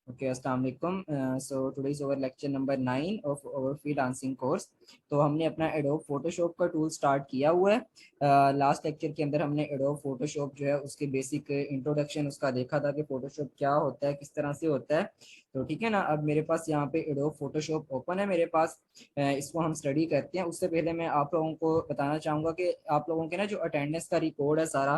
Okay, अस्सलाम वालेकुम। So today is over lecture number 9 of over freelancing course. तो हमने अपना एडोब फोटोशॉप का टूल स्टार्ट किया हुआ है। लास्ट लेक्चर के अंदर हमने एडोब फोटोशॉप जो है उसके बेसिक इंट्रोडक्शन उसका देखा था कि फोटोशॉप क्या होता है, किस तरह से होता है। तो ठीक है ना, अब मेरे पास यहाँ पे एडोब फोटोशॉप ओपन है मेरे पास। इसको हम स्टडी करते हैं। उससे पहले मैं आप लोगों को बताना चाहूँगा कि आप लोगों के ना जो अटेंडेंस का रिकॉर्ड है सारा,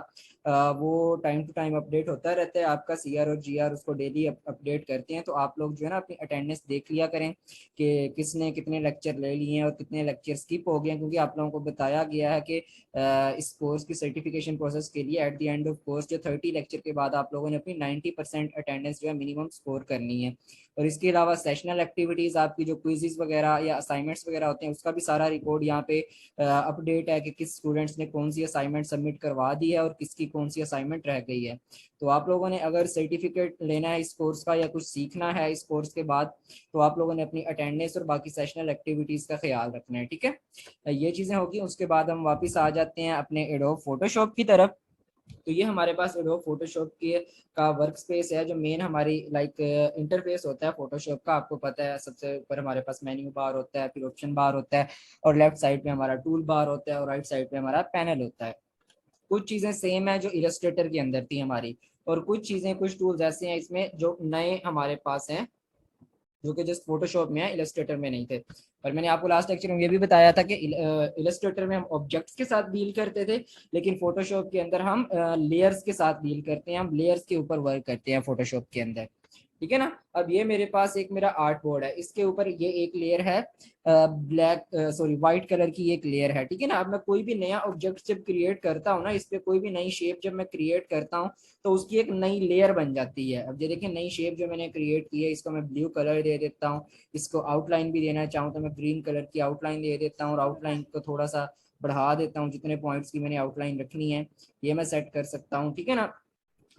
वो टाइम टू टाइम अपडेट होता रहता है। आपका सीआर और जीआर उसको डेली अपडेट करते हैं। तो आप लोग जो है ना अपनी अटेंडेंस देख लिया करें कि किसने कितने लेक्चर ले लिए हैं और कितने लेक्चर स्किप हो गए हैं, क्योंकि आप लोगों को बताया गया है कि इस कोर्स की सर्टिफिकेशन प्रोसेस के लिए at the end of course जो 30 लेक्चर के बाद आप लोगों ने अपनी 90% अटेंडेंस जो है मिनिमम स्कोर करनी है। और इसके अलावा सेशनल एक्टिविटीज, आपकी जो क्विजेज वगैरह या असाइनमेंट्स वगैरह होते हैं, उसका भी सारा रिकॉर्ड यहाँ पे अपडेट है कि किस स्टूडेंट्स ने कौन सी असाइनमेंट सबमिट करवा दी है और किसकी कौन सी असाइनमेंट रह गई है। तो आप लोगों ने अगर सर्टिफिकेट लेना है इस कोर्स का या कुछ सीखना है इस कोर्स के बाद, तो आप लोगों ने अपनी अटेंडेंस और बाकी सेशनल एक्टिविटीज का ख्याल रखना है। ठीक है, ये चीजें होगी। उसके बाद हम वापस आ जाते हैं अपने एडोब फोटोशॉप की तरफ। तो ये हमारे पास एडोब फोटोशॉप के का वर्क स्पेस है, जो मेन हमारी लाइक इंटरफेस होता है फोटोशॉप का। आपको पता है सबसे ऊपर हमारे पास मेन्यू बार होता है, फिर ऑप्शन बार होता है, और लेफ्ट साइड पे हमारा टूल बार होता है, और राइट साइड पे हमारा पैनल होता है। कुछ चीजें सेम है जो इलस्ट्रेटर के अंदर थी हमारी, और कुछ चीजें कुछ टूल्स ऐसे हैं इसमें जो नए हमारे पास हैं, जो कि जस्ट फोटोशॉप में है, इलस्ट्रेटर में नहीं थे। और मैंने आपको लास्ट लेक्चर में ये भी बताया था कि इलस्ट्रेटर में हम ऑब्जेक्ट्स के साथ डील करते थे, लेकिन फोटोशॉप के अंदर हम लेयर्स के साथ डील करते हैं, हम लेयर्स के ऊपर वर्क करते हैं फोटोशॉप के अंदर। ठीक है ना। अब ये मेरे पास एक मेरा आर्ट बोर्ड है, इसके ऊपर ये एक लेयर है ब्लैक, सॉरी व्हाइट कलर की एक लेयर है। ठीक है ना। अब मैं कोई भी नया ऑब्जेक्ट जब क्रिएट करता हूँ ना, इस पे कोई भी नई शेप जब मैं क्रिएट करता हूँ, तो उसकी एक नई लेयर बन जाती है। अब ये देखिए, नई शेप जो मैंने क्रिएट की है, इसको मैं ब्लू कलर दे देता हूँ। इसको आउटलाइन भी देना चाहूँ तो मैं ग्रीन कलर की आउटलाइन दे देता हूँ, और आउटलाइन को थोड़ा सा बढ़ा देता हूँ, जितने पॉइंट्स की मैंने आउटलाइन रखनी है ये मैं सेट कर सकता हूँ। ठीक है ना।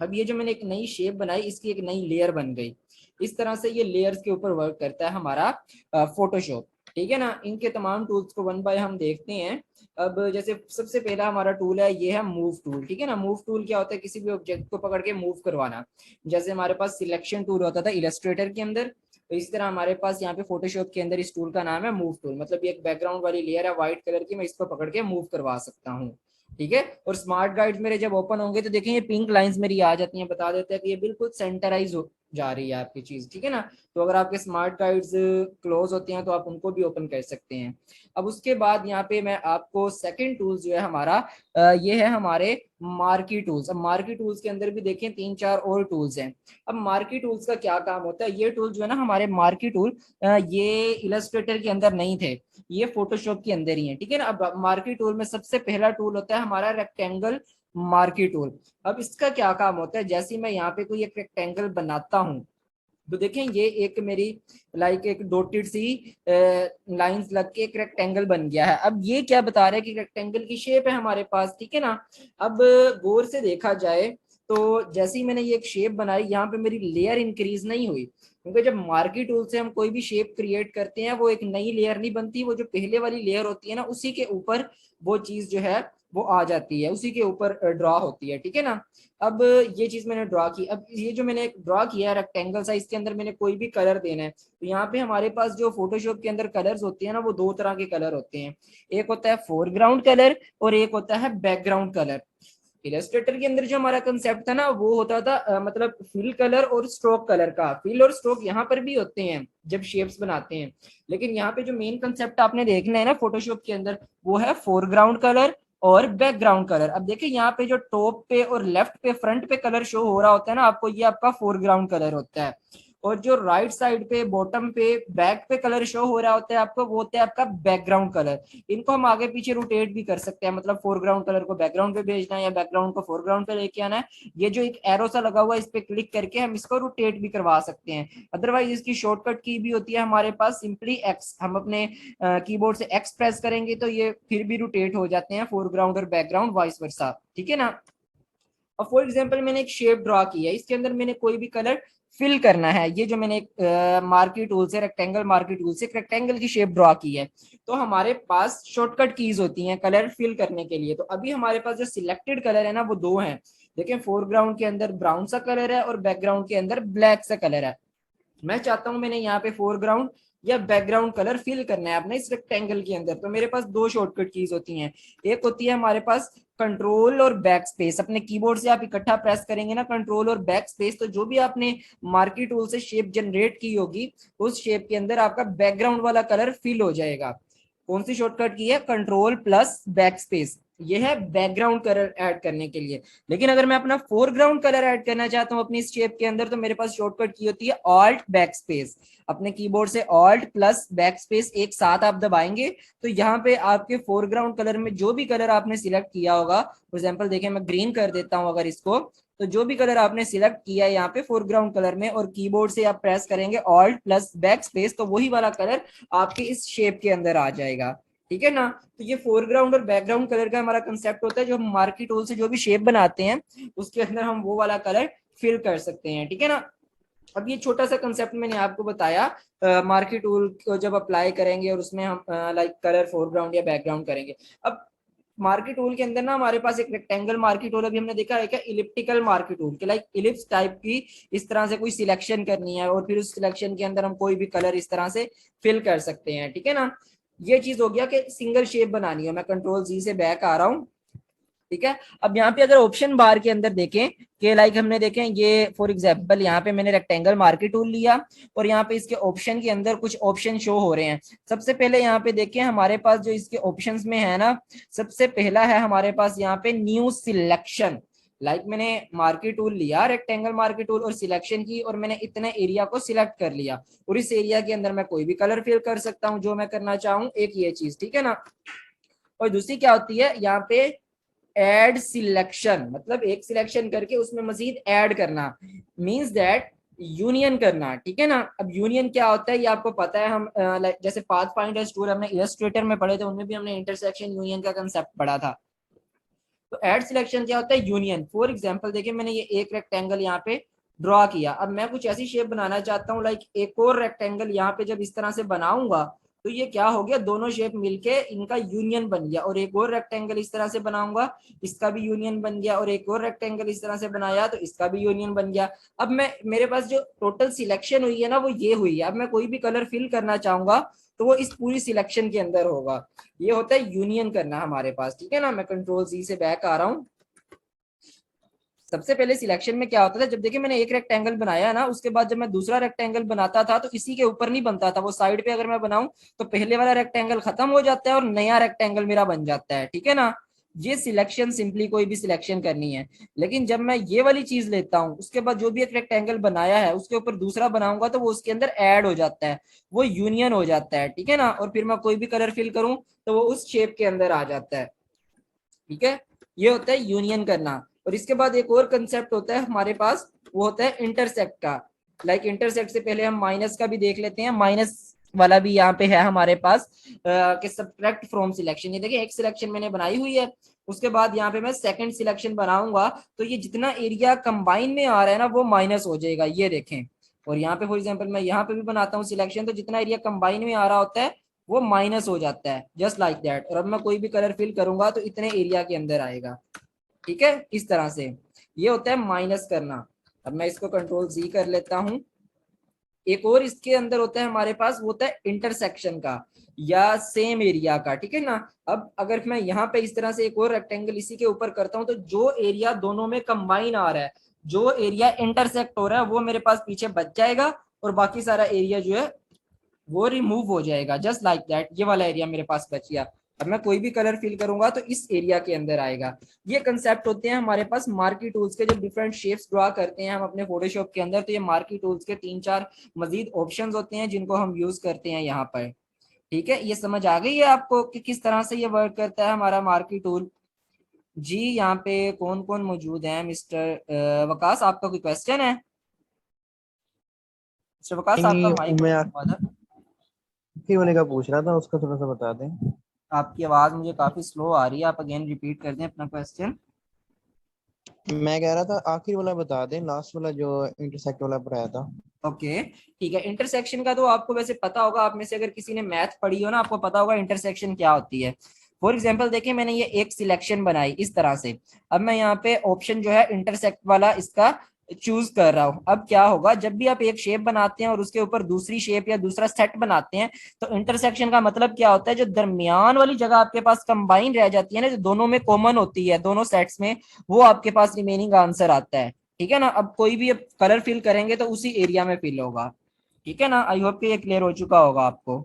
अब ये जो मैंने एक नई शेप बनाई, इसकी एक नई लेयर बन गई। इस तरह से ये लेयर्स के ऊपर वर्क करता है हमारा फोटोशॉप। ठीक है ना। इनके तमाम टूल्स को वन बाय हम देखते हैं। अब जैसे सबसे पहला हमारा टूल है, ये है मूव टूल। ठीक है ना। मूव टूल क्या होता है? किसी भी ऑब्जेक्ट को पकड़ के मूव करवाना। जैसे हमारे पास सिलेक्शन टूल होता था इलस्ट्रेटर के अंदर, तो इस तरह हमारे पास यहाँ पे फोटोशॉप के अंदर इस टूल का नाम है मूव टूल। मतलब ये एक बैकग्राउंड वाली लेयर है व्हाइट कलर की, मैं इसको पकड़ के मूव करवा सकता हूँ। ठीक है। और स्मार्ट गाइड्स मेरे जब ओपन होंगे तो देखें ये पिंक लाइंस मेरी आ जाती हैं, बता देते हैं कि ये बिल्कुल सेंटराइज हो जा रही है आपकी चीज। ठीक है ना। तो अगर आपके स्मार्ट गाइड्स क्लोज होते हैं तो आप उनको भी ओपन कर सकते हैं। अब उसके बाद यहाँ पे मैं आपको सेकंड टूल्स जो है हमारा, ये है हमारे मार्की टूल्स। अब मार्की टूल्स के अंदर भी देखें 3-4 और टूल्स हैं। अब मार्की टूल्स का क्या काम होता है? ये टूल जो है ना हमारे मार्की टूल, ये इलस्ट्रेटर के अंदर नहीं थे, ये फोटोशॉप के अंदर ही है। ठीक है ना। अब मार्की टूल में सबसे पहला टूल होता है हमारा रेक्टेंगल मार्की टूल। अब इसका क्या काम होता है? जैसे मैं यहाँ पे कोई एक रेक्टेंगल बनाता हूँ, तो देखें ये एक मेरी लाइक एक डॉटेड सी लाइंस लग के एक रेक्टेंगल बन गया है। अब ये क्या बता रहा है कि रेक्टेंगल की शेप है हमारे पास। ठीक है ना। अब गौर से देखा जाए तो जैसे ही मैंने ये एक शेप बनाई, यहाँ पे मेरी लेयर इंक्रीज नहीं हुई, क्योंकि जब मार्की टूल से हम कोई भी शेप क्रिएट करते हैं वो एक नई लेयर नहीं बनती, वो जो पहले वाली लेयर होती है ना उसी के ऊपर वो चीज जो है वो आ जाती है, उसी के ऊपर ड्रॉ होती है। ठीक है ना। अब ये चीज मैंने ड्रॉ की। अब ये जो मैंने ड्रॉ किया है रेक्टेंगल साइज के अंदर, मैंने कोई भी कलर देना है, तो यहाँ पे हमारे पास जो फोटोशॉप के अंदर कलर्स होते हैं ना, वो दो तरह के कलर होते हैं। एक होता है फोरग्राउंड कलर और एक होता है बैकग्राउंड कलर। इलस्ट्रेटर के अंदर जो हमारा कंसेप्ट था ना वो होता था मतलब फिल कलर और स्ट्रोक कलर का। फिल और स्ट्रोक यहाँ पर भी होते हैं जब शेप्स बनाते हैं, लेकिन यहाँ पे जो मेन कंसेप्ट आपने देखना है ना फोटोशॉप के अंदर, वो है फोरग्राउंड कलर और बैकग्राउंड कलर। अब देखिए यहाँ पे जो टॉप पे और लेफ्ट पे फ्रंट पे कलर शो हो रहा होता है ना आपको, ये आपका फोरग्राउंड कलर होता है। और जो राइट साइड पे बॉटम पे बैक पे कलर शो हो रहा होता है आपको, वो होता है आपका बैकग्राउंड कलर। इनको हम आगे पीछे रोटेट भी कर सकते हैं, मतलब फोरग्राउंड कलर को बैकग्राउंड पे भेजना है या बैकग्राउंड को फोरग्राउंड पे लेके आना है। ये जो एक एरो सा लगा हुआ है इस पे क्लिक करके हम इसको रोटेट भी करवा सकते हैं। अदरवाइज इसकी शॉर्टकट की भी होती है हमारे पास, सिंपली एक्स। हम अपने कीबोर्ड से एक्स प्रेस करेंगे तो ये फिर भी रोटेट हो जाते हैं, फोरग्राउंड और बैकग्राउंड वाइस वर्सा। ठीक है ना। अब फॉर एग्जाम्पल मैंने एक शेप ड्रॉ की है, इसके अंदर मैंने कोई भी कलर फिल करना है। ये जो मैंने एक मार्की टूल से, रेक्टेंगल मार्की टूल से एक रेक्टेंगल की शेप ड्रॉ की है, तो हमारे पास शॉर्टकट कीज होती हैं कलर फिल करने के लिए। तो अभी हमारे पास जो सिलेक्टेड कलर है ना वो दो हैं। देखें, फोरग्राउंड के अंदर ब्राउन सा कलर है और बैकग्राउंड के अंदर ब्लैक सा कलर है। मैं चाहता हूं मैंने यहाँ पे फोरग्राउंड या बैकग्राउंड कलर फिल करना है अपने इस रेक्टेंगल के अंदर, तो मेरे पास दो शॉर्टकट कीज होती हैं। एक होती है हमारे पास कंट्रोल और बैक स्पेस। अपने कीबोर्ड से आप इकट्ठा प्रेस करेंगे ना कंट्रोल और बैक स्पेस, तो जो भी आपने मार्की टूल से शेप जनरेट की होगी उस शेप के अंदर आपका बैकग्राउंड वाला कलर फिल हो जाएगा। कौन सी शॉर्टकट की है? Control plus back space. ये है बैकग्राउंड कलर ऐड करने के लिए। लेकिन अगर मैं अपना फोरग्राउंड कलर ऐड करना चाहता हूं अपनी इस शेप के अंदर, तो मेरे पास शॉर्टकट की होती है ऑल्ट बैक स्पेस। अपने कीबोर्ड से ऑल्ट प्लस बैक स्पेस एक साथ आप दबाएंगे तो यहाँ पे आपके फोरग्राउंड कलर में जो भी कलर आपने सिलेक्ट किया होगा, फॉर एग्जाम्पल देखिए मैं ग्रीन कर देता हूं अगर इसको, तो जो भी कलर आपने सिलेक्ट किया है यहाँ पे फोरग्राउंड कलर में और कीबोर्ड से आप प्रेस करेंगे ऑल्ट प्लस बैक स्पेस, तो वही वाला कलर आपके इस शेप के अंदर आ जाएगा। ठीक है ना? तो ये फोरग्राउंड और बैकग्राउंड कलर का हमारा कंसेप्ट होता है, जो हम मार्की टूल से जो भी शेप बनाते हैं उसके अंदर हम वो वाला कलर फिल कर सकते हैं। ठीक है ना? अब ये छोटा सा कंसेप्ट मैंने आपको बताया मार्की टूल को जब अप्लाई करेंगे और उसमें हम लाइक कलर फोरग्राउंड या बैकग्राउंड करेंगे। अब मार्की टूल के अंदर ना हमारे पास एक रेक्टेंगल मार्की टूल अभी हमने देखा है क्या, इलिप्टिकल मार्की टूल के लाइक इलिप्स टाइप की इस तरह से कोई सिलेक्शन करनी है और फिर उस सिलेक्शन के अंदर हम कोई भी कलर इस तरह से फिल कर सकते हैं। ठीक है ना? ये चीज हो गया कि सिंगल शेप बनानी है। मैं कंट्रोल जी से बैक आ रहा हूँ। ठीक है? अब यहाँ पे अगर ऑप्शन बार के अंदर देखें कि लाइक हमने देखें ये फॉर एग्जांपल यहाँ पे मैंने रेक्टेंगल मार्की टूल लिया और यहाँ पे इसके ऑप्शन के अंदर कुछ ऑप्शन शो हो रहे हैं। सबसे पहले यहाँ पे देखें हमारे पास जो इसके ऑप्शंस में है ना, सबसे पहला है हमारे पास यहाँ पे न्यू सिलेक्शन। लाइक मैंने मार्की टूल लिया रेक्टेंगल मार्की टूल और सिलेक्शन की और मैंने इतने एरिया को सिलेक्ट कर लिया और इस एरिया के अंदर मैं कोई भी कलर फिल कर सकता हूँ जो मैं करना चाहूँ। एक ये चीज, ठीक है ना? और दूसरी क्या होती है यहाँ पे एड सिलेक्शन, मतलब एक सिलेक्शन करके उसमें मजीद ऐड करना, मींस दैट यूनियन करना। ठीक है ना? अब यूनियन क्या होता है ये आपको पता है, हम जैसे पाथ फाइंडर टूल हमने इलस्ट्रेटर में पढ़े थे, उनमें भी हमने इंटरसेक्शन यूनियन का कंसेप्ट पढ़ा था। तो एड सिलेक्शन क्या होता है? यूनियन। फॉर एग्जांपल देखिए मैंने ये एक रेक्टेंगल यहाँ पे ड्रॉ किया, अब मैं कुछ ऐसी शेप बनाना चाहता हूँ लाइक एक और रेक्टेंगल यहाँ पे जब इस तरह से बनाऊंगा तो ये क्या हो गया, दोनों शेप मिलके इनका यूनियन बन गया। और एक और रेक्टेंगल इस तरह से बनाऊंगा, इसका भी यूनियन बन गया। और एक और रेक्टेंगल इस तरह से बनाया तो इसका भी यूनियन बन गया। अब मैं मेरे पास जो टोटल सिलेक्शन हुई है ना वो ये हुई है। अब मैं कोई भी कलर फिल करना चाहूंगा तो वो इस पूरी सिलेक्शन के अंदर होगा। ये होता है यूनियन करना हमारे पास। ठीक है ना? मैं कंट्रोल जी से बैक आ रहा हूँ। सबसे पहले सिलेक्शन में क्या होता था, जब देखिए मैंने एक रेक्टेंगल बनाया ना उसके बाद जब मैं दूसरा रेक्टेंगल बनाता था तो इसी के ऊपर नहीं बनता था, वो साइड पे अगर मैं बनाऊं तो पहले वाला रेक्टेंगल खत्म हो जाता है और नया रेक्टेंगल मेरा बन जाता है। ठीक है ना? ये सिलेक्शन सिंपली कोई भी सिलेक्शन करनी है। लेकिन जब मैं ये वाली चीज लेता हूँ उसके बाद जो भी एक रेक्टेंगल बनाया है उसके ऊपर दूसरा बनाऊंगा तो वो उसके अंदर ऐड हो जाता है, वो यूनियन हो जाता है। ठीक है ना? और फिर मैं कोई भी कलर फिल करूं तो वो उस शेप के अंदर आ जाता है। ठीक है? ये होता है यूनियन करना। और इसके बाद एक और कंसेप्ट होता है हमारे पास, वो होता है इंटरसेक्ट का। लाइक इंटरसेक्ट से पहले हम माइनस का भी देख लेते हैं। माइनस वाला भी यहाँ पे है हमारे पास कि सब्ट्रैक्ट फ्रॉम सिलेक्शन। ये देखिए एक सिलेक्शन मैंने बनाई हुई है, उसके बाद यहाँ पे मैं सेकंड सिलेक्शन बनाऊंगा तो ये जितना एरिया कंबाइन में आ रहा है ना वो माइनस हो जाएगा, ये देखें। और यहाँ पे फॉर एग्जाम्पल मैं यहाँ पे भी बनाता हूँ सिलेक्शन तो जितना एरिया कंबाइन में आ रहा होता है वो माइनस हो जाता है, जस्ट लाइक दैट। और अब मैं कोई भी कलर फिल करूंगा तो इतने एरिया के अंदर आएगा। ठीक है? इस तरह से ये होता है माइनस करना। अब मैं इसको कंट्रोल जी कर लेता हूं। एक और इसके अंदर होता है हमारे पास, वो होता है इंटरसेक्शन का या सेम एरिया का। ठीक है ना? अब अगर मैं यहाँ पे इस तरह से एक और रेक्टेंगल इसी के ऊपर करता हूँ तो जो एरिया दोनों में कंबाइन आ रहा है, जो एरिया इंटरसेक्ट हो रहा है वो मेरे पास पीछे बच जाएगा और बाकी सारा एरिया जो है वो रिमूव हो जाएगा, जस्ट लाइक दैट। ये वाला एरिया मेरे पास बच गया। अब मैं कोई भी कलर फिल करूंगा तो इस एरिया के अंदर आएगा। ये कंसेप्ट होते हैं हमारे पास मार्की टूल्स के। जब डिफरेंट शेप्स ड्रॉ करते हैं हम अपने फोटोशॉप के अंदर तो ये मार्की टूल्स के 3-4 मजीद ऑप्शंस होते हैं जिनको हम यूज करते हैं यहाँ पर। ठीक है? ये समझ आ गई है आपको कि किस तरह से ये वर्क करता है हमारा मार्की टूल? जी यहाँ पे कौन कौन मौजूद है? मिस्टर वकास, आपका कोई क्वेश्चन है? मिस्टर वकास आपका नहीं, माइक मैं हुआ था। आखिरी वाले का पूछ रहा था, उसका थोड़ा सा बता दें। आपकी आवाज मुझे काफी स्लो आ रही है, आप अगेन रिपीट कर दें अपना क्वेश्चन। मैं कह रहा था आखिरी वाला बता दें, लास्ट वाला जो इंटरसेक्ट वाला पढ़ाया था। ओके ठीक है। इंटरसेक्शन का तो आपको वैसे पता होगा, आप में से अगर किसी ने मैथ पढ़ी हो ना आपको पता होगा इंटरसेक्शन क्या होती है। फॉर एग्जाम्पल देखिए मैंने ये एक सिलेक्शन बनाई इस तरह से। अब मैं यहाँ पे ऑप्शन जो है इंटरसेक्ट वाला इसका चूज कर रहा हूँ। अब क्या होगा, जब भी आप एक शेप बनाते हैं और उसके ऊपर दूसरी शेप या दूसरा सेट बनाते हैं, तो इंटरसेक्शन का मतलब क्या होता है, जो दरमियान वाली जगह आपके पास कंबाइन रह जाती है ना, जो दोनों में कॉमन होती है दोनों सेट्स में, वो आपके पास रिमेनिंग आंसर आता है। ठीक है ना। अब कोई भी कलर फिल करेंगे तो उसी एरिया में फिल होगा। ठीक है ना। आई होप कि ये क्लियर हो चुका होगा आपको।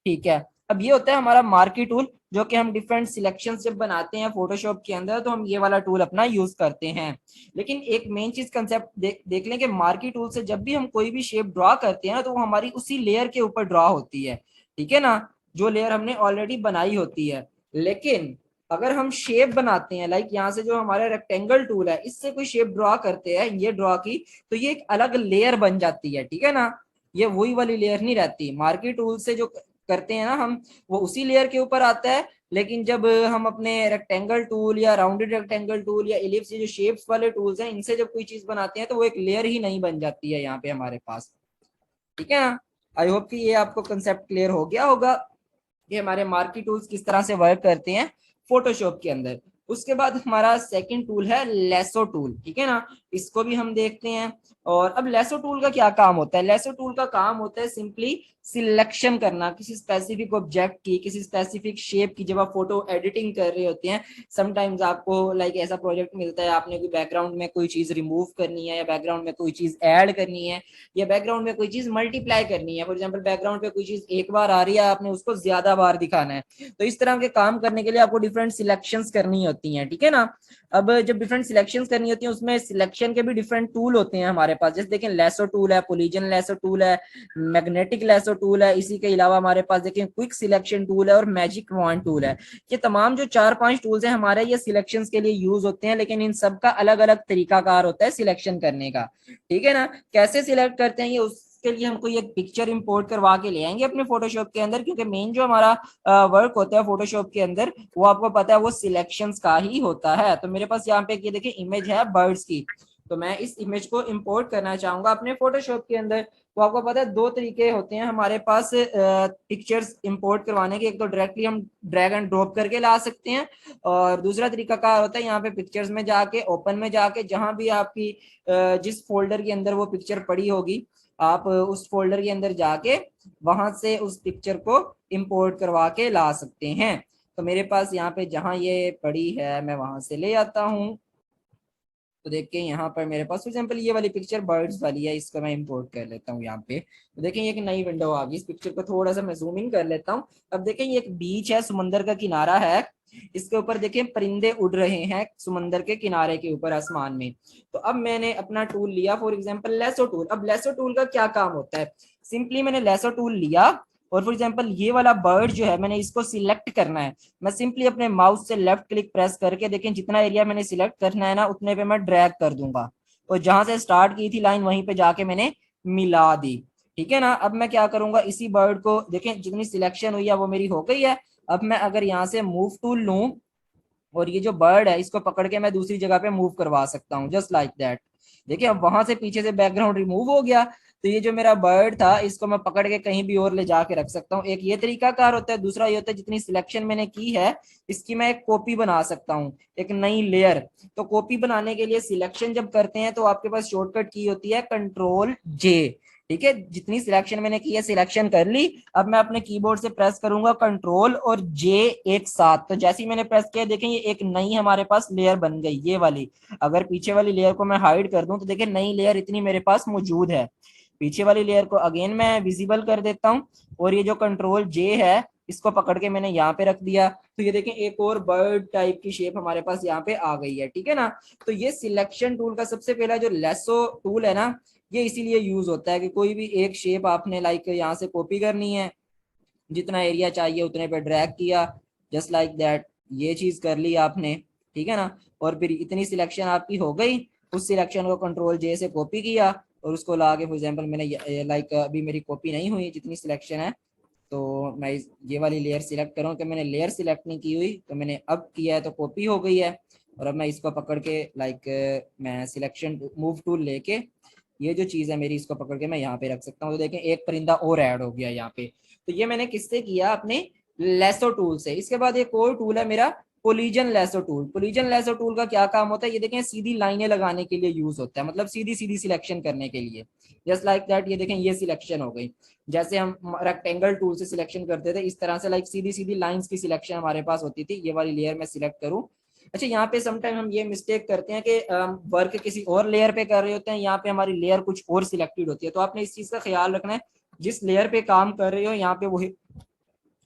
ठीक है। अब ये होता है हमारा मार्की टूल, जो कि हम डिफरेंट सिलेक्शन जब बनाते हैं फोटोशॉप के अंदर, तो हम ये वाला टूल अपना यूज करते हैं। लेकिन एक मेन चीज कंसेप्ट देख लें कि मार्की टूल से जब भी हम कोई भी शेप ड्रॉ करते हैं ना, तो वो हमारी उसी लेयर के ऊपर ड्रॉ होती है। ठीक है ना, जो लेयर हमने ऑलरेडी बनाई होती है। लेकिन अगर हम शेप बनाते हैं, लाइक यहाँ से जो हमारा रेक्टेंगल टूल है, इससे कोई शेप ड्रॉ करते हैं, ये ड्रॉ की, तो ये एक अलग लेयर बन जाती है। ठीक है ना, ये वही वाली लेयर नहीं रहती। मार्की टूल से जो करते हैं ना हम, वो उसी लेयर के ऊपर आता है। लेकिन जब हम अपने रेक्टेंगल टूल या राउंडेड रेक्टेंगल टूल या इलिप्स, जो शेप्स वाले टूल्स हैं, इनसे जब कोई चीज बनाते हैं, तो वो एक लेयर ही नहीं बन जाती है यहाँ पे हमारे पास। ठीक है ना। आई होप कि ये आपको कंसेप्ट क्लियर हो गया होगा कि हमारे मार्की टूल्स किस तरह से वर्क करते हैं फोटोशॉप के अंदर। उसके बाद हमारा सेकंड टूल है लेसो टूल। ठीक है ना, इसको भी हम देखते हैं। और अब लेसो टूल का क्या काम होता है? लेसो टूल का काम होता है सिंपली सिलेक्शन करना किसी स्पेसिफिक ऑब्जेक्ट की, किसी स्पेसिफिक शेप की। जब आप फोटो एडिटिंग कर रहे होते हैं, समटाइम्स आपको लाइक ऐसा प्रोजेक्ट मिलता है, आपने कोई बैकग्राउंड में कोई चीज रिमूव करनी है, या बैकग्राउंड में कोई चीज ऐड करनी है, या बैकग्राउंड में कोई चीज मल्टीप्लाई करनी है। फॉर एग्जांपल बैकग्राउंड पे कोई चीज एक बार आ रही है, आपने उसको ज्यादा बार दिखाना है। तो इस तरह के काम करने के लिए आपको डिफरेंट सिलेक्शंस करनी होती हैं। ठीक है ना। अब जब डिफरेंट सिलेक्शंस करनी होती है, उसमें सिलेक्शन के भी डिफरेंट टूल होते हैं हमारे पास। जैसे देखें, लेसो टूल है, कोलिजन लेसो टूल है, मैग्नेटिक लेसो टूल है। इसी के अलावा हमारे पास देखें क्विक सिलेक्शन टूल है और मैजिक वॉन्ड टूल है। ये तमाम जो 4-5 टूल्स हैं हमारे, ये सिलेक्शंस के लिए यूज होते हैं, लेकिन इन सब का अलग अलग तरीकाकार होता है सिलेक्शन करने का। ठीक है ना। कैसे सिलेक्ट करते हैं ये, उसके लिए हमको ये पिक्चर इंपोर्ट करवा के ले आएंगे अपने फोटोशॉप के अंदर, क्योंकि मेन जो हमारा वर्क होता है फोटोशॉप के अंदर, वो आपको पता है वो सिलेक्शंस का ही होता है। तो मेरे पास यहाँ पे ये देखिए इमेज है बर्ड्स की, तो मैं इस इमेज को इंपोर्ट करना चाहूंगा अपने फोटोशॉप के अंदर। तो आपको पता है दो तरीके होते हैं हमारे पास पिक्चर्स इंपोर्ट करवाने के। एक तो डायरेक्टली हम ड्रैग एंड ड्रॉप करके ला सकते हैं, और दूसरा तरीका क्या होता है, यहाँ पे पिक्चर्स में जाके, ओपन में जाके, जहां भी आपकी जिस फोल्डर के अंदर वो पिक्चर पड़ी होगी, आप उस फोल्डर के अंदर जाके वहां से उस पिक्चर को इंपोर्ट करवा के ला सकते हैं। तो मेरे पास यहाँ पे जहां ये पड़ी है, मैं वहां से ले आता हूँ। तो देखिए यहाँ पर मेरे पास फॉर एग्जांपल ये वाली पिक्चर बर्ड्स वाली है, इसको मैं इंपोर्ट कर लेता हूँ यहाँ पे। तो देखें ये एक नई विंडो आ गई। इस पिक्चर को थोड़ा सा मैं जूम इन कर लेता हूँ। अब देखें ये एक बीच है, समंदर का किनारा है। इसके ऊपर देखें परिंदे उड़ रहे हैं समंदर के किनारे के ऊपर आसमान में। तो अब मैंने अपना टूल लिया, फॉर एग्जाम्पल लेसो टूल। अब लेसो टूल का क्या काम होता है, सिंपली मैंने लेसो टूल लिया, और फॉर एग्जाम्पल ये वाला बर्ड जो है, मैंने इसको सिलेक्ट करना है। मैं सिंपली अपने माउस से लेफ्ट क्लिक प्रेस करके, देखें जितना एरिया मैंने सिलेक्ट करना है ना, उतने पे मैं ड्रैग कर दूंगा, और जहां से स्टार्ट की थी लाइन, वहीं पे जाके मैंने मिला दी। ठीक है ना। अब मैं क्या करूंगा, इसी बर्ड को देखें, जितनी सिलेक्शन हुई है वो मेरी हो गई है। अब मैं अगर यहाँ से मूव टूल लूं, और ये जो बर्ड है इसको पकड़ के मैं दूसरी जगह पे मूव करवा सकता हूँ, जस्ट लाइक दैट। देखिए अब वहां से पीछे से बैकग्राउंड रिमूव हो गया। तो ये जो मेरा बर्ड था, इसको मैं पकड़ के कहीं भी और ले जाके रख सकता हूँ। एक ये तरीका कार होता है। दूसरा ये होता है, जितनी सिलेक्शन मैंने की है, इसकी मैं एक कॉपी बना सकता हूँ, एक नई लेयर। तो कॉपी बनाने के लिए सिलेक्शन जब करते हैं, तो आपके पास शॉर्टकट की होती है Ctrl+J। ठीक है, जितनी सिलेक्शन मैंने की है, सिलेक्शन कर ली। अब मैं अपने कीबोर्ड से प्रेस करूंगा कंट्रोल और जे एक साथ। तो जैसे ही मैंने प्रेस किया, देखें ये एक नई हमारे पास लेयर बन गई, ये वाली। अगर पीछे वाली लेयर को मैं हाइड कर दूं, तो देखें नई लेयर इतनी मेरे पास मौजूद है। पीछे वाली लेयर को अगेन मैं विजिबल कर देता हूँ, और ये जो Ctrl+J है, इसको पकड़ के मैंने यहाँ पे रख दिया। तो ये देखें एक और बर्ड टाइप की शेप हमारे पास यहाँ पे आ गई है। ठीक है ना। तो ये सिलेक्शन टूल का सबसे पहला जो लेसो टूल है ना, ये इसीलिए यूज होता है कि कोई भी एक शेप आपने लाइक यहाँ से कॉपी करनी है, जितना एरिया चाहिए उतने पे ड्रैग किया, जस्ट लाइक दैट, ये चीज कर ली आपने। ठीक है ना। और फिर इतनी सिलेक्शन आपकी हो गई, उस सिलेक्शन को Ctrl+J से कॉपी किया, और उसको ला के फॉर एग्जाम्पल मैंने लाइक अभी मेरी कॉपी नहीं हुई जितनी सिलेक्शन है, तो मैं ये वाली लेयर सिलेक्ट करूँ, कि मैंने लेयर सिलेक्ट नहीं की हुई, तो मैंने अब किया है तो कॉपी हो गई है। और अब मैं इसको पकड़ के लाइक मैं सिलेक्शन मूव टूल लेके, ये जो चीज है मेरी, इसको पकड़ के मैं यहाँ पे रख सकता हूँ। तो देखें एक परिंदा और ऐड हो गया यहाँ पे। तो ये मैंने किससे किया, अपने लेसो टूल से। इसके बाद एक और टूल है मेरा collision lasso tool. Collision lasso tool का क्या काम होता है, ये देखें सीधी लाइनें लगाने के लिए यूज होता है, मतलब सीधी सीधी सिलेक्शन करने के लिए। जस्ट लाइक दैट, ये देखें ये सिलेक्शन हो गई। जैसे हम रेक्टेंगल टूल से सिलेक्शन करते थे, इस तरह से लाइक सीधी सीधी लाइंस की सिलेक्शन हमारे पास होती थी। ये वाली लेयर में सिलेक्ट करूं। अच्छा, यहाँ पे समटाइम हम ये मिस्टेक करते हैं कि वर्क किसी और लेयर पे कर रहे होते हैं, यहाँ पे हमारी लेयर कुछ और सिलेक्टेड होती है। तो आपने इस चीज का ख्याल रखना है, जिस लेयर पे काम कर रहे हो यहाँ पे वही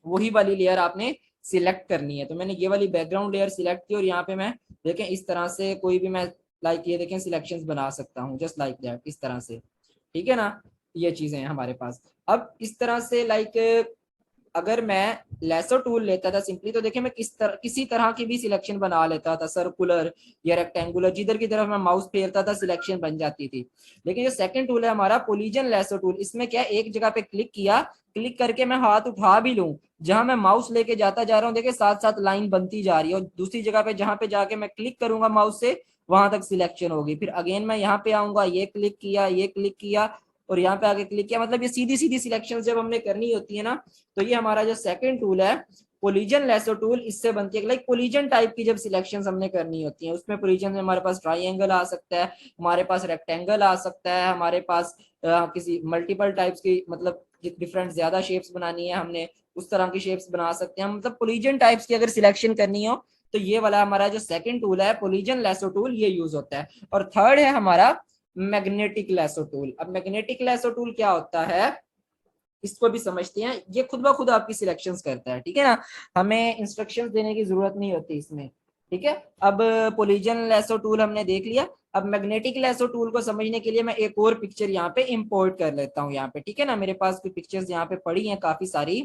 वही वाली लेयर आपने सिलेक्ट करनी है। तो मैंने ये वाली बैकग्राउंड लेयर सिलेक्ट की और यहाँ पे मैं देखें इस तरह से कोई भी मैं लाइक ये देखें सिलेक्शंस बना सकता हूँ, जस्ट लाइक दैट, इस तरह से। ठीक है ना, ये चीजें हैं हमारे पास। अब इस तरह से लाइक अगर मैं लेसो टूल लेता था सिंपली, तो देखिए मैं किसी तरह की भी सिलेक्शन बना लेता था, सर्कुलर या रेक्टेंगुलर, जिधर की तरफ मैं माउस फेरता था सिलेक्शन बन जाती थी। लेकिन जो सेकंड टूल है हमारा कोलिजन लेसो टूल, इसमें क्या एक जगह पे क्लिक किया, क्लिक करके मैं हाथ उठा भी लूं, जहां मैं माउस लेके जाता जा रहा हूँ देखिए साथ साथ लाइन बनती जा रही है, और दूसरी जगह पे जहां पे जाके मैं क्लिक करूंगा माउस से वहां तक सिलेक्शन होगी। फिर अगेन मैं यहाँ पे आऊंगा, ये क्लिक किया, ये क्लिक किया और यहाँ पे आगे क्लिक किया, मतलब ये सीधी सीधी सिलेक्शन जब हमने करनी होती है ना, तो ये हमारा जो सेकंड टूल है कोलिजन लेसो टूल, इससे बनती है। लाइक कोलिजन टाइप की जब सिलेक्शंस हमने करनी होती है, उसमें कोलिजन में हमारे पास ट्राइंगल आ सकता है, हमारे पास रेक्टेंगल आ सकता है, हमारे पास किसी मल्टीपल टाइप्स की, मतलब डिफरेंट ज्यादा शेप्स बनानी है हमने, उस तरह की शेप्स बना सकते हैं हम। मतलब कोलिजन टाइप्स की अगर सिलेक्शन करनी हो तो ये वाला हमारा जो सेकंड टूल है कोलिजन लेसो टूल, ये यूज होता है। और थर्ड है हमारा मैग्नेटिक लेसो टूल। अब मैग्नेटिक लेसो टूल क्या होता है, इसको भी समझते हैं। ये खुद ब खुद आपकी सिलेक्शंस करता है, ठीक है ना, हमें इंस्ट्रक्शंस देने की जरूरत नहीं होती इसमें। ठीक है, अब कोलिजन लेसो टूल हमने देख लिया। अब मैग्नेटिक लेसो टूल को समझने के लिए मैं एक और पिक्चर यहाँ पे इंपोर्ट कर लेता हूँ यहाँ पे। ठीक है ना, मेरे पास कुछ पिक्चर्स यहाँ पे पड़ी हैं काफी सारी।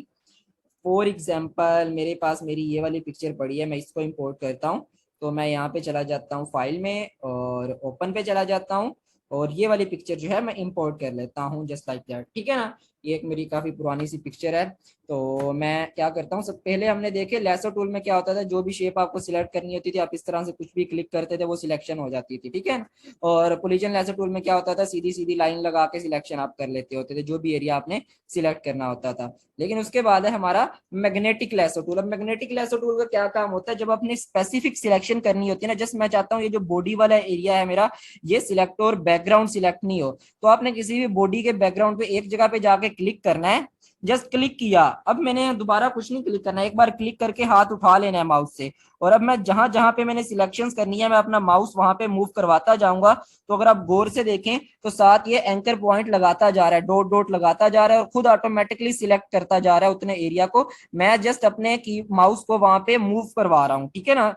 फॉर एग्जाम्पल मेरे पास मेरी ये वाली पिक्चर पड़ी है, मैं इसको इंपोर्ट करता हूँ। तो मैं यहाँ पे चला जाता हूँ फाइल में और ओपन पे चला जाता हूँ, और ये वाली पिक्चर जो है मैं इंपोर्ट कर लेता हूँ, जस्ट लाइक दैट। ठीक है ना, ये एक मेरी काफी पुरानी सी पिक्चर है। तो मैं क्या करता हूँ, सब पहले हमने देखे लेसो टूल में क्या होता था, जो भी शेप आपको सिलेक्ट करनी होती थी आप इस तरह से कुछ भी क्लिक करते थे वो सिलेक्शन हो जाती थी। ठीक है, और कोलिजन लेसो टूल में क्या होता था, सीधी सीधी लाइन लगा के सिलेक्शन आप कर लेते होते थे जो भी एरिया आपने सिलेक्ट करना होता था। लेकिन उसके बाद है हमारा मैग्नेटिक लेसो टूल। अब मैग्नेटिक लेसो टूल का क्या काम होता है, जब अपनी स्पेसिफिक सिलेक्शन करनी होती है ना, जस्ट मैं चाहता हूँ ये जो बॉडी वाला एरिया है मेरा ये सिलेक्ट हो और बैकग्राउंड सिलेक्ट नहीं हो, तो आपने किसी भी बॉडी के बैकग्राउंड पे एक जगह पे जाके क्लिक करना है। जस्ट क्लिक किया, अब मैंने दोबारा कुछ नहीं क्लिक करना है, एक बार क्लिक करके हाथ उठा लेना है माउस से, और अब मैं जहां जहां पे मैंने सिलेक्शंस करनी है मैं अपना माउस वहां पे मूव करवाता जाऊंगा। तो अगर आप गौर से देखें तो साथ ये एंकर पॉइंट लगाता जा रहा है, डॉट डॉट लगाता जा रहा है और खुद ऑटोमेटिकली सिलेक्ट करता जा रहा है उतने एरिया को। मैं जस्ट अपने की माउस को वहां पे मूव करवा रहा हूँ। ठीक है ना,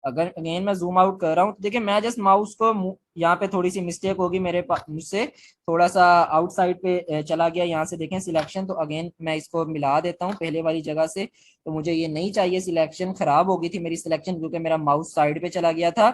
अगर अगेन मैं जूम आउट कर रहा हूँ तो देखिए मैं जस्ट माउस को यहाँ पे थोड़ी सी मिस्टेक होगी मेरे पास, मुझसे थोड़ा सा आउटसाइड पे चला गया, यहाँ से देखें सिलेक्शन। तो अगेन मैं इसको मिला देता हूँ पहले वाली जगह से। तो मुझे ये नहीं चाहिए, सिलेक्शन खराब हो गई थी मेरी सिलेक्शन क्योंकि मेरा माउस साइड पे चला गया था।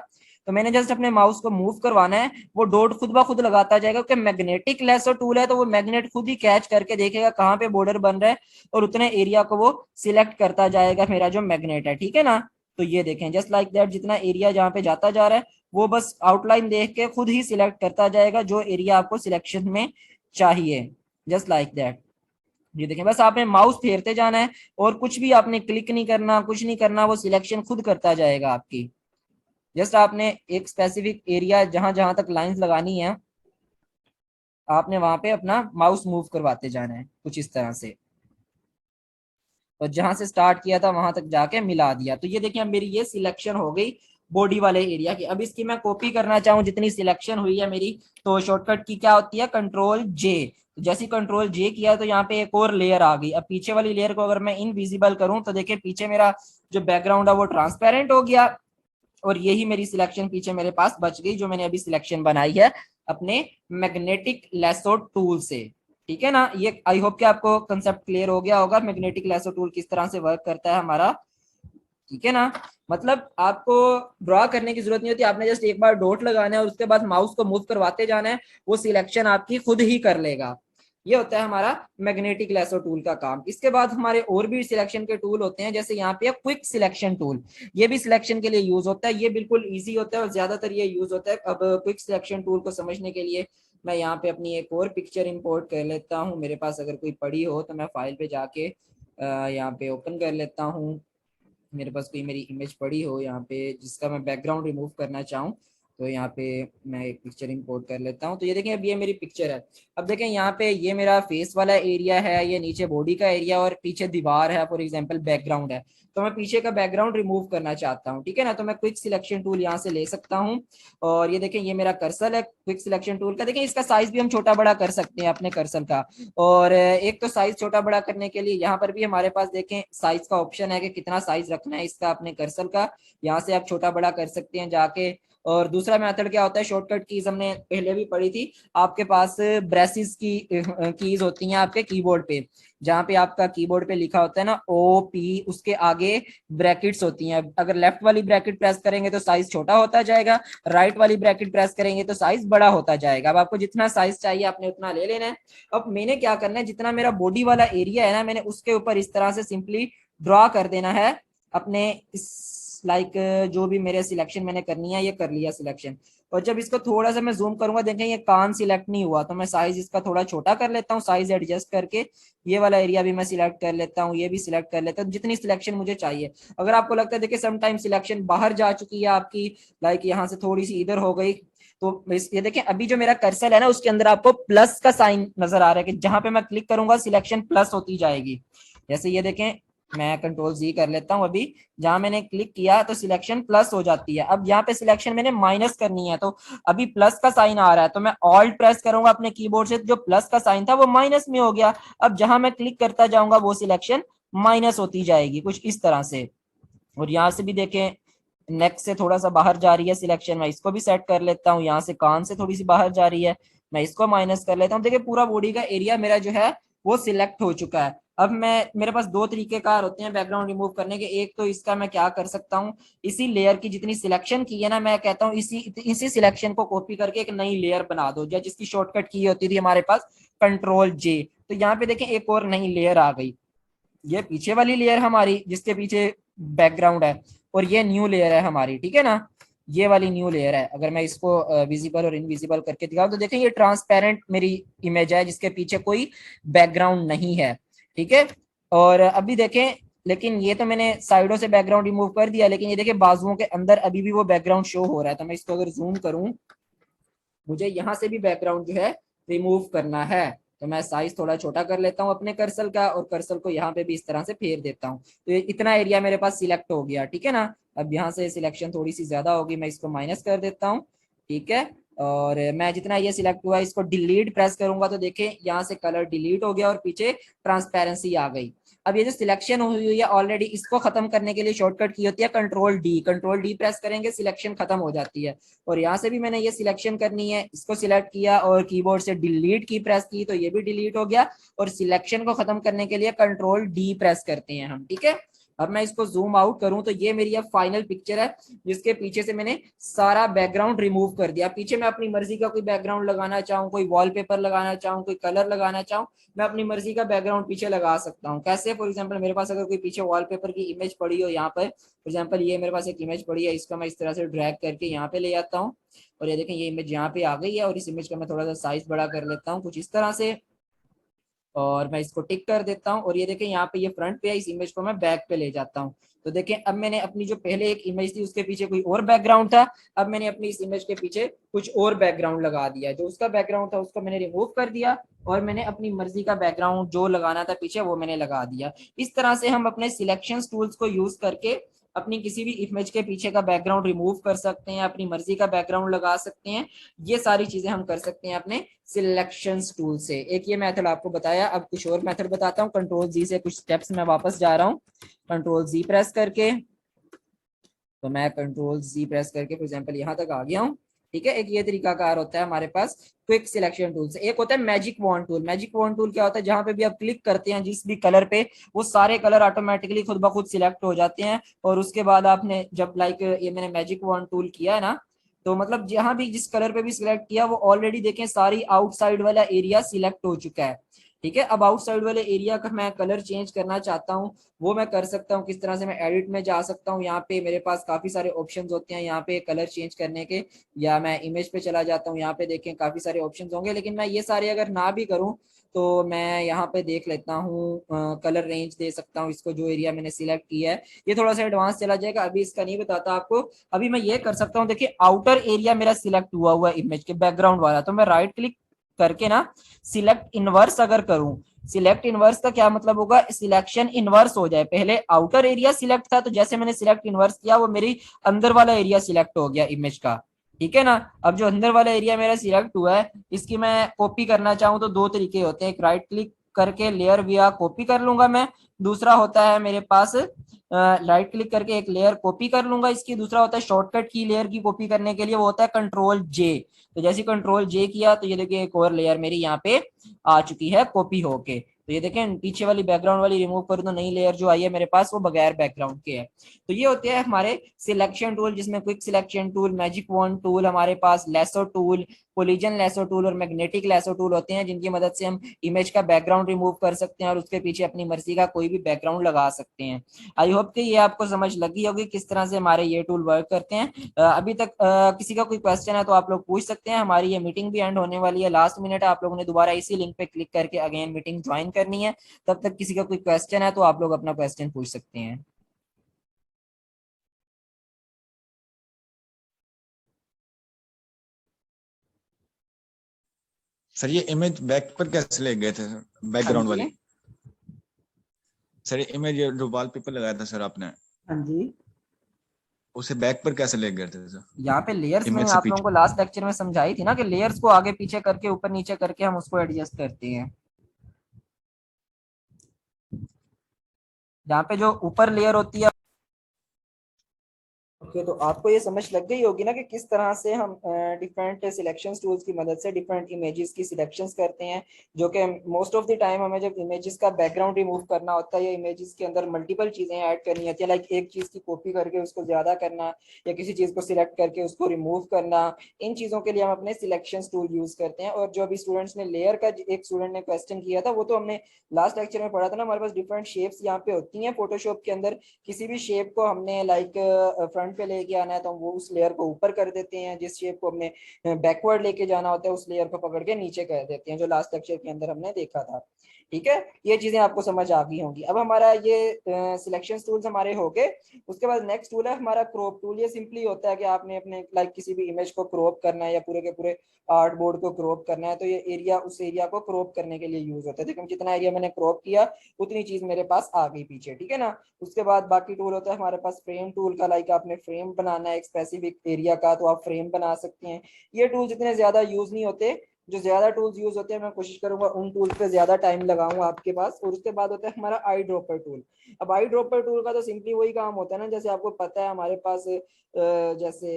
तो मैंने जस्ट अपने माउस को मूव करवाना है, वो डॉट खुद ब खुद लगाता जाएगा क्योंकि मैग्नेटिक लेसो टूल है, तो वो मैग्नेट खुद ही कैच करके देखेगा कहाँ पे बॉर्डर बन रहा है और उतने एरिया को वो सिलेक्ट करता जाएगा मेरा जो मैग्नेट है। ठीक है ना, तो ये देखें जस्ट लाइक दैट, जितना एरिया जहां पे जाता जा रहा है वो बस आउटलाइन देख के खुद ही सिलेक्ट करता जाएगा जो एरिया आपको सिलेक्शन में चाहिए, जस्ट लाइक दैट। ये देखें, बस आपने माउस फेरते जाना है और कुछ भी आपने क्लिक नहीं करना, कुछ नहीं करना, वो सिलेक्शन खुद करता जाएगा आपकी। जस्ट आपने एक स्पेसिफिक एरिया जहां जहां तक लाइंस लगानी है आपने वहां पे अपना माउस मूव करवाते जाना है कुछ इस तरह से, और जहां से स्टार्ट किया था वहां तक जाके मिला दिया। तो ये देखिए अब मेरी ये सिलेक्शन हो गई बॉडी वाले एरिया की। अब इसकी मैं कॉपी करना चाहूँ जितनी सिलेक्शन हुई है मेरी, तो शॉर्टकट की क्या होती है, कंट्रोल जे। जैसे कंट्रोल जे किया तो यहाँ पे एक और लेयर आ गई। अब पीछे वाली लेयर को अगर मैं इनविजिबल करूं तो देखिए पीछे मेरा जो बैकग्राउंड है वो ट्रांसपेरेंट हो गया, और यही मेरी सिलेक्शन पीछे मेरे पास बच गई जो मैंने अभी सिलेक्शन बनाई है अपने मैग्नेटिक लेसो टूल से। ठीक है ना, ये आई होप कि आपको कंसेप्ट क्लियर हो गया होगा मैग्नेटिक लेसो टूल किस तरह से वर्क करता है हमारा। ठीक है ना, मतलब आपको ड्रॉ करने की जरूरत नहीं होती, आपने जस्ट एक बार डॉट लगाना है और उसके बाद माउस को मूव करवाते जाना है, वो सिलेक्शन आपकी खुद ही कर लेगा। ये होता है हमारा मैग्नेटिक लेसो टूल का काम। इसके बाद हमारे और भी सिलेक्शन के टूल होते हैं, जैसे यहाँ पे क्विक सिलेक्शन टूल, ये भी सिलेक्शन के लिए यूज होता है। ये बिल्कुल इजी होता है और ज्यादातर ये यूज होता है। अब क्विक सिलेक्शन टूल को समझने के लिए मैं यहाँ पे अपनी एक और पिक्चर इंपोर्ट कर लेता हूँ, मेरे पास अगर कोई पड़ी हो तो मैं फाइल पे जाके यहाँ पे ओपन कर लेता हूँ। मेरे पास कोई मेरी इमेज पड़ी हो यहाँ पे जिसका मैं बैकग्राउंड रिमूव करना चाहूँ, तो यहाँ पे मैं एक पिक्चर इंपोर्ट कर लेता हूँ। तो ये देखें, अब ये मेरी पिक्चर है। अब देखें यहाँ पे ये मेरा फेस वाला एरिया है, ये नीचे बॉडी का एरिया और पीछे दीवार है, फॉर एग्जांपल बैकग्राउंड है। तो मैं पीछे का बैकग्राउंड रिमूव करना चाहता हूँ, ठीक है ना। तो मैं क्विक सिलेक्शन टूल यहाँ से ले सकता हूँ और ये देखें, ये मेरा कर्सर है क्विक सिलेक्शन टूल का। देखें इसका साइज भी हम छोटा बड़ा कर सकते हैं अपने कर्सर का। और एक तो साइज छोटा बड़ा करने के लिए यहाँ पर भी हमारे पास देखें साइज का ऑप्शन है कि कितना साइज रखना है इसका अपने कर्सर का। यहाँ से आप छोटा बड़ा कर सकते हैं जाके। और दूसरा मेथड क्या होता है, शॉर्टकट कीज हमने पहले भी पढ़ी थी। आपके पास ब्रेसिस की कीज होती हैं आपके कीबोर्ड पे, जहाँ पे आपका कीबोर्ड पे लिखा होता है ना OP, उसके आगे ब्रैकेट्स होती हैं। अगर लेफ्ट वाली ब्रैकेट प्रेस करेंगे तो साइज छोटा होता जाएगा, राइट वाली ब्रैकेट प्रेस करेंगे तो साइज बड़ा होता जाएगा। अब आपको जितना साइज चाहिए आपने उतना ले लेना है। अब मैंने क्या करना है, जितना मेरा बॉडी वाला एरिया है ना, मैंने उसके ऊपर इस तरह से सिंपली ड्रॉ कर देना है अपने इस लाइक जो भी मेरे सिलेक्शन मैंने करनी है, ये कर लिया सिलेक्शन। और जब इसको थोड़ा सा मैं जूम करूंगा, देखें ये कान सिलेक्ट नहीं हुआ, तो मैं साइज इसका थोड़ा छोटा कर लेता हूँ, साइज एडजस्ट करके ये वाला एरिया भी मैं सिलेक्ट कर लेता हूँ, ये भी सिलेक्ट कर लेता हूँ, जितनी सिलेक्शन मुझे चाहिए। अगर आपको लगता है देखिए समटाइम सिलेक्शन बाहर जा चुकी है आपकी, लाइक यहाँ से थोड़ी सी इधर हो गई, तो ये देखें अभी जो मेरा कर्सर है ना उसके अंदर आपको प्लस का साइन नजर आ रहा है कि जहां पे मैं क्लिक करूंगा सिलेक्शन प्लस होती जाएगी। जैसे ये देखें, मैं कंट्रोल Z कर लेता हूं, अभी जहां मैंने क्लिक किया तो सिलेक्शन प्लस हो जाती है। अब यहाँ पे सिलेक्शन मैंने माइनस करनी है, तो अभी प्लस का साइन आ रहा है, तो मैं ऑल्ट प्रेस करूंगा अपने कीबोर्ड से, जो प्लस का साइन था वो माइनस में हो गया। अब जहां मैं क्लिक करता जाऊंगा वो सिलेक्शन माइनस होती जाएगी, कुछ इस तरह से। और यहाँ से भी देखें, नेक से थोड़ा सा बाहर जा रही है सिलेक्शन, मैं इसको भी सेट कर लेता हूँ। यहाँ से कान से थोड़ी सी बाहर जा रही है, मैं इसको माइनस कर लेता हूँ। देखिए पूरा बॉडी का एरिया मेरा जो है वो सिलेक्ट हो चुका है। अब मैं, मेरे पास दो तरीके कार होते हैं बैकग्राउंड रिमूव करने के। एक तो इसका मैं क्या कर सकता हूँ, इसी लेयर की जितनी सिलेक्शन की है ना, मैं कहता हूँ इसी इसी सिलेक्शन को कॉपी करके एक नई लेयर बना दो, या जिसकी शॉर्टकट की होती थी हमारे पास कंट्रोल J। तो यहाँ पे देखें एक और नई लेयर आ गई, ये पीछे वाली लेयर हमारी जिसके पीछे बैकग्राउंड है, और ये न्यू लेयर है हमारी, ठीक है ना। ये वाली न्यू लेयर है। अगर मैं इसको विजिबल और इनविजिबल करके दिखाऊं तो देखें ये ट्रांसपेरेंट मेरी इमेज है जिसके पीछे कोई बैकग्राउंड नहीं है, ठीक है। और अभी देखें, लेकिन ये तो मैंने साइडों से बैकग्राउंड रिमूव कर दिया, लेकिन ये देखिए बाजुओं के अंदर अभी भी वो बैकग्राउंड शो हो रहा है। तो मैं इसको अगर जूम करूं, मुझे यहाँ से भी बैकग्राउंड जो है रिमूव करना है, तो मैं साइज थोड़ा छोटा कर लेता हूँ अपने कर्सर का, और कर्सर को यहाँ पे भी इस तरह से फेर देता हूँ। तो ये इतना एरिया मेरे पास सिलेक्ट हो गया, ठीक है ना। अब यहाँ से सिलेक्शन थोड़ी सी ज्यादा होगी, मैं इसको माइनस कर देता हूँ, ठीक है। और मैं जितना ये सिलेक्ट हुआ इसको डिलीट प्रेस करूंगा तो देखें यहाँ से कलर डिलीट हो गया और पीछे ट्रांसपेरेंसी आ गई। अब ये जो सिलेक्शन हुई हुई है ऑलरेडी, इसको खत्म करने के लिए शॉर्टकट की होती है कंट्रोल डी प्रेस करेंगे सिलेक्शन खत्म हो जाती है। और यहाँ से भी मैंने ये सिलेक्शन करनी है, इसको सिलेक्ट किया और कीबोर्ड से डिलीट की प्रेस की तो ये भी डिलीट हो गया। और सिलेक्शन को खत्म करने के लिए कंट्रोल D प्रेस करते हैं हम, ठीक है। अब मैं इसको जूम आउट करूं तो ये मेरी अब फाइनल पिक्चर है, जिसके पीछे से मैंने सारा बैकग्राउंड रिमूव कर दिया। पीछे मैं अपनी मर्जी का कोई बैकग्राउंड लगाना चाहूँ, कोई वॉलपेपर लगाना चाहूँ, कोई कलर लगाना चाहूँ, मैं अपनी मर्जी का बैकग्राउंड पीछे लगा सकता हूँ। कैसे, फॉर एग्जांपल मेरे पास अगर कोई पीछे वॉलपेपर की इमेज पड़ी हो, यहाँ पर फॉर एग्जांपल ये मेरे पास एक इमेज पड़ी है, इसको मैं इस तरह से ड्रैग करके यहाँ पे ले आता हूँ, और ये देखें ये इमेज यहाँ पे आ गई है। और इस इमेज का मैं थोड़ा सा साइज बड़ा कर लेता हूँ कुछ इस तरह से, और मैं इसको टिक कर देता हूँ। और ये देखें यहाँ पे ये फ्रंट पे है, इस इमेज को मैं बैक पे ले जाता हूँ। तो देखें अब मैंने अपनी जो पहले एक इमेज थी उसके पीछे कोई और बैकग्राउंड था, अब मैंने अपनी इस इमेज के पीछे कुछ और बैकग्राउंड लगा दिया। जो उसका बैकग्राउंड था उसको मैंने रिमूव कर दिया, और मैंने अपनी मर्जी का बैकग्राउंड जो लगाना था पीछे वो मैंने लगा दिया। इस तरह से हम अपने सिलेक्शन टूल्स को यूज करके अपनी किसी भी इमेज के पीछे का बैकग्राउंड रिमूव कर सकते हैं, अपनी मर्जी का बैकग्राउंड लगा सकते हैं। ये सारी चीजें हम कर सकते हैं अपने सिलेक्शंस टूल से। एक ये मेथड आपको बताया, अब कुछ और मेथड बताता हूँ। कंट्रोल Z से कुछ स्टेप्स में वापस जा रहा हूँ, कंट्रोल Z प्रेस करके, तो मैं कंट्रोल Z प्रेस करके फॉर एग्जांपल यहाँ तक आ गया हूँ, ठीक है। एक ये तरीका कार होता है हमारे पास क्विक सिलेक्शन टूल से। एक होता है magic wand tool. Magic wand tool क्या होता है, जहां पे भी आप क्लिक करते हैं जिस भी कलर पे, वो सारे कलर ऑटोमेटिकली खुद ब खुद सिलेक्ट हो जाते हैं। और उसके बाद आपने जब लाइक ये मैंने मैजिक वॉन्ड टूल किया है ना, तो मतलब जहां भी जिस कलर पे भी सिलेक्ट किया वो ऑलरेडी देखें सारी आउटसाइड वाला एरिया सिलेक्ट हो चुका है। ठीक है। अब आउटसाइड वाले एरिया का मैं कलर चेंज करना चाहता हूँ, वो मैं कर सकता हूँ किस तरह से, मैं एडिट में जा सकता हूँ, यहाँ पे मेरे पास काफी सारे ऑप्शंस होते हैं यहाँ पे कलर चेंज करने के, या मैं इमेज पे चला जाता हूँ, यहाँ पे देखें काफी सारे ऑप्शंस होंगे, लेकिन मैं ये सारे अगर ना भी करूँ तो मैं यहाँ पे देख लेता हूँ कलर रेंज दे सकता हूँ इसको, जो एरिया मैंने सिलेक्ट किया है। ये थोड़ा सा एडवांस चला जाएगा, अभी इसका नहीं बताता आपको। अभी मैं ये कर सकता हूँ, देखिए आउटर एरिया मेरा सिलेक्ट हुआ हुआ इमेज के बैकग्राउंड वाला, तो मैं राइट क्लिक करके ना सिलेक्ट इनवर्स अगर करूं, सिलेक्ट इनवर्स का क्या मतलब होगा, सिलेक्शन इनवर्स हो जाए। पहले आउटर एरिया सिलेक्ट था, तो जैसे मैंने सिलेक्ट इनवर्स किया वो मेरी अंदर वाला एरिया सिलेक्ट हो गया इमेज का, ठीक है ना। अब जो अंदर वाला एरिया मेरा सिलेक्ट हुआ है, इसकी मैं कॉपी करना चाहूँ तो दो तरीके होते हैं, एक राइट क्लिक करके लेयर विया कॉपी कर लूंगा मैं, दूसरा होता है मेरे पास राइट क्लिक करके एक लेयर कॉपी कर लूंगा इसकी, दूसरा होता है शॉर्टकट की लेयर की कॉपी करने के लिए, वो होता है कंट्रोल जे। तो जैसे कंट्रोल जे किया तो ये देखिए एक और लेयर मेरी यहाँ पे आ चुकी है कॉपी होके। तो ये देखें पीछे वाली बैकग्राउंड वाली रिमूव करूँ तो नई लेयर जो आई है मेरे पास वो बगैर बैकग्राउंड के है। तो ये होते हैं हमारे सिलेक्शन टूल, जिसमें quick selection tool, magic wand tool, हमारे पास lasso tool, collision lasso tool और मैग्नेटिक लेसो टूल होते हैं, जिनकी मदद से हम इमेज का बैकग्राउंड रिमूव कर सकते हैं और उसके पीछे अपनी मर्जी का कोई भी बैकग्राउंड लगा सकते हैं। आई होप कि ये आपको समझ लगी होगी किस तरह से हमारे ये टूल वर्क करते हैं। अभी तक किसी का कोई क्वेश्चन है तो आप लोग पूछ सकते हैं। हमारी ये मीटिंग भी एंड होने वाली है, लास्ट मिनट है, आप लोगों ने दोबारा इसी लिंक पे क्लिक करके अगेन मीटिंग ज्वाइन करनी है। तब तक किसी का कोई क्वेश्चन है तो आप लोग अपना क्वेश्चन पूछ सकते हैं। सर ये इमेज बैक पर कैसे ले गए थे सर, हाँ बैकग्राउंड जी। वाली? सर ये इमेज जो वॉलपेपर लगाया था सर आपने, हाँ जी। उसे बैक पर कैसे ले गए थे सर, यहाँ पे लेयर्स इमेज मैंने से आप लोगों पीछे? को लास्ट लेक्चर में समझाई थी ना कि लेयर्स को आगे पीछे करके ऊपर नीचे करके हम उसको एडजस्ट करते हैं। जहाँ पे जो ऊपर लेयर होती है, ओके, तो आपको ये समझ लग गई होगी ना कि किस तरह से हम डिफरेंट सिलेक्शन टूल्स की मदद से डिफरेंट इमेजेस की सिलेक्शंस करते हैं। जो कि मोस्ट ऑफ द टाइम हमें जब इमेजेस का बैकग्राउंड रिमूव करना होता है या इमेजेस के अंदर मल्टीपल चीजें ऐड करनी होती है, लाइक एक चीज की कॉपी करके उसको ज्यादा करना या किसी चीज को सिलेक्ट करके उसको रिमूव करना, इन चीजों के लिए हम अपने सिलेक्शन टूल यूज करते हैं। और जो अभी स्टूडेंट्स ने लेयर का, एक स्टूडेंट ने क्वेश्चन किया था, वो तो हमने लास्ट लेक्चर में पढ़ा था ना, हमारे पास डिफरेंट शेप्स यहाँ पे होती हैं फोटोशॉप के अंदर। किसी भी शेप को हमने लाइक फ्रंट पे लेके आना है तो हम वो उस लेयर को ऊपर कर देते हैं, जिस शेप को हमने बैकवर्ड लेके जाना होता है उस लेयर को पकड़ के नीचे कर देते हैं, जो लास्ट लेक्चर के अंदर हमने देखा था। ठीक है, ये चीजें आपको समझ आ गई होंगी। अब हमारा ये सिलेक्शन टूल्स हमारे हो गए। उसके बाद नेक्स्ट टूल है हमारा क्रॉप टूल। ये सिंपली होता है कि आपने अपने लाइक किसी भी इमेज को क्रॉप करना है या पूरे के पूरे आर्ट बोर्ड को क्रॉप करना है, तो ये एरिया उस एरिया को क्रॉप करने के लिए यूज होता है। देखो जितना एरिया मैंने क्रॉप किया उतनी चीज मेरे पास आ गई पीछे, ठीक है ना। उसके बाद बाकी टूल होता है हमारे पास फ्रेम टूल का, लाइक आपने फ्रेम बनाना है एक स्पेसिफिक एरिया का तो आप फ्रेम बना सकते हैं। ये टूल्स इतने ज्यादा यूज नहीं होते, जो ज्यादा टूल्स यूज होते हैं मैं कोशिश करूंगा उन टूल्स पे ज्यादा टाइम लगाऊं आपके पास। और उसके बाद होता है हमारा आई ड्रॉपर टूल। अब आई ड्रॉपर टूल का तो सिंपली वही काम होता है ना, जैसे आपको पता है हमारे पास जैसे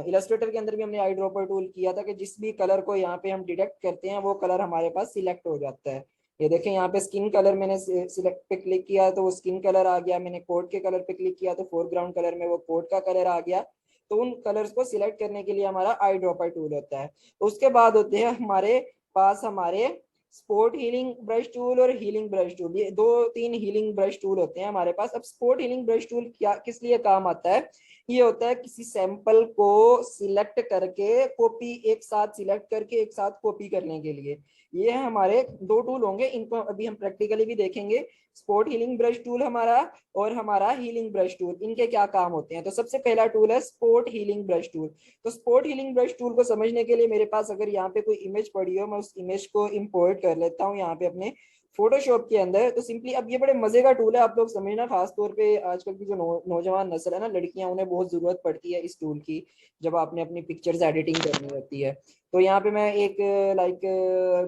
इलस्ट्रेटर के अंदर भी हमने आई ड्रॉपर टूल किया था कि जिस भी कलर को यहाँ पे हम डिटेक्ट करते हैं वो कलर हमारे पास सिलेक्ट हो जाता है। ये देखें यहाँ पे स्किन कलर मैंने सिलेक्ट पे क्लिक किया तो वो स्किन कलर आ गया, मैंने कोट के कलर पे क्लिक किया तो फोरग्राउंड कलर में वो कोट का कलर आ गया। तो उन कलर्स को सिलेक्ट करने के लिए हमारा आई ड्रॉपर टूल होता है। उसके बाद होते हैं हमारे पास हमारे स्पोर्ट हीलिंग ब्रश टूल और हीलिंग ब्रश टूल। ये दो तीन हीलिंग ब्रश टूल होते हैं हमारे पास। अब स्पोर्ट हीलिंग ब्रश टूल क्या किस लिए काम आता है, ये होता है किसी सैंपल को सिलेक्ट करके कॉपी एक साथ सिलेक्ट करके एक साथ कॉपी करने के लिए। ये है हमारे दो टूल होंगे, इनको अभी हम प्रैक्टिकली भी देखेंगे। स्पोर्ट हीलिंग ब्रश टूल हमारा और हमारा हीलिंग ब्रश टूल, इनके क्या काम होते हैं। तो सबसे पहला टूल है स्पोर्ट हीलिंग ब्रश टूल। तो स्पोर्ट हीलिंग ब्रश टूल को समझने के लिए मेरे पास अगर यहाँ पे कोई इमेज पड़ी हो, मैं उस इमेज को इंपोर्ट कर लेता हूँ यहाँ पे अपने फोटोशॉप के अंदर। तो सिंपली अब ये बड़े मजे का टूल है, आप लोग समझना, खास तौर पे आजकल की जो नौजवान नस्ल है ना, लड़कियां, उन्हें बहुत जरूरत पड़ती है इस टूल की जब आपने अपनी पिक्चर्स एडिटिंग करनी होती है। तो यहाँ पे मैं एक लाइक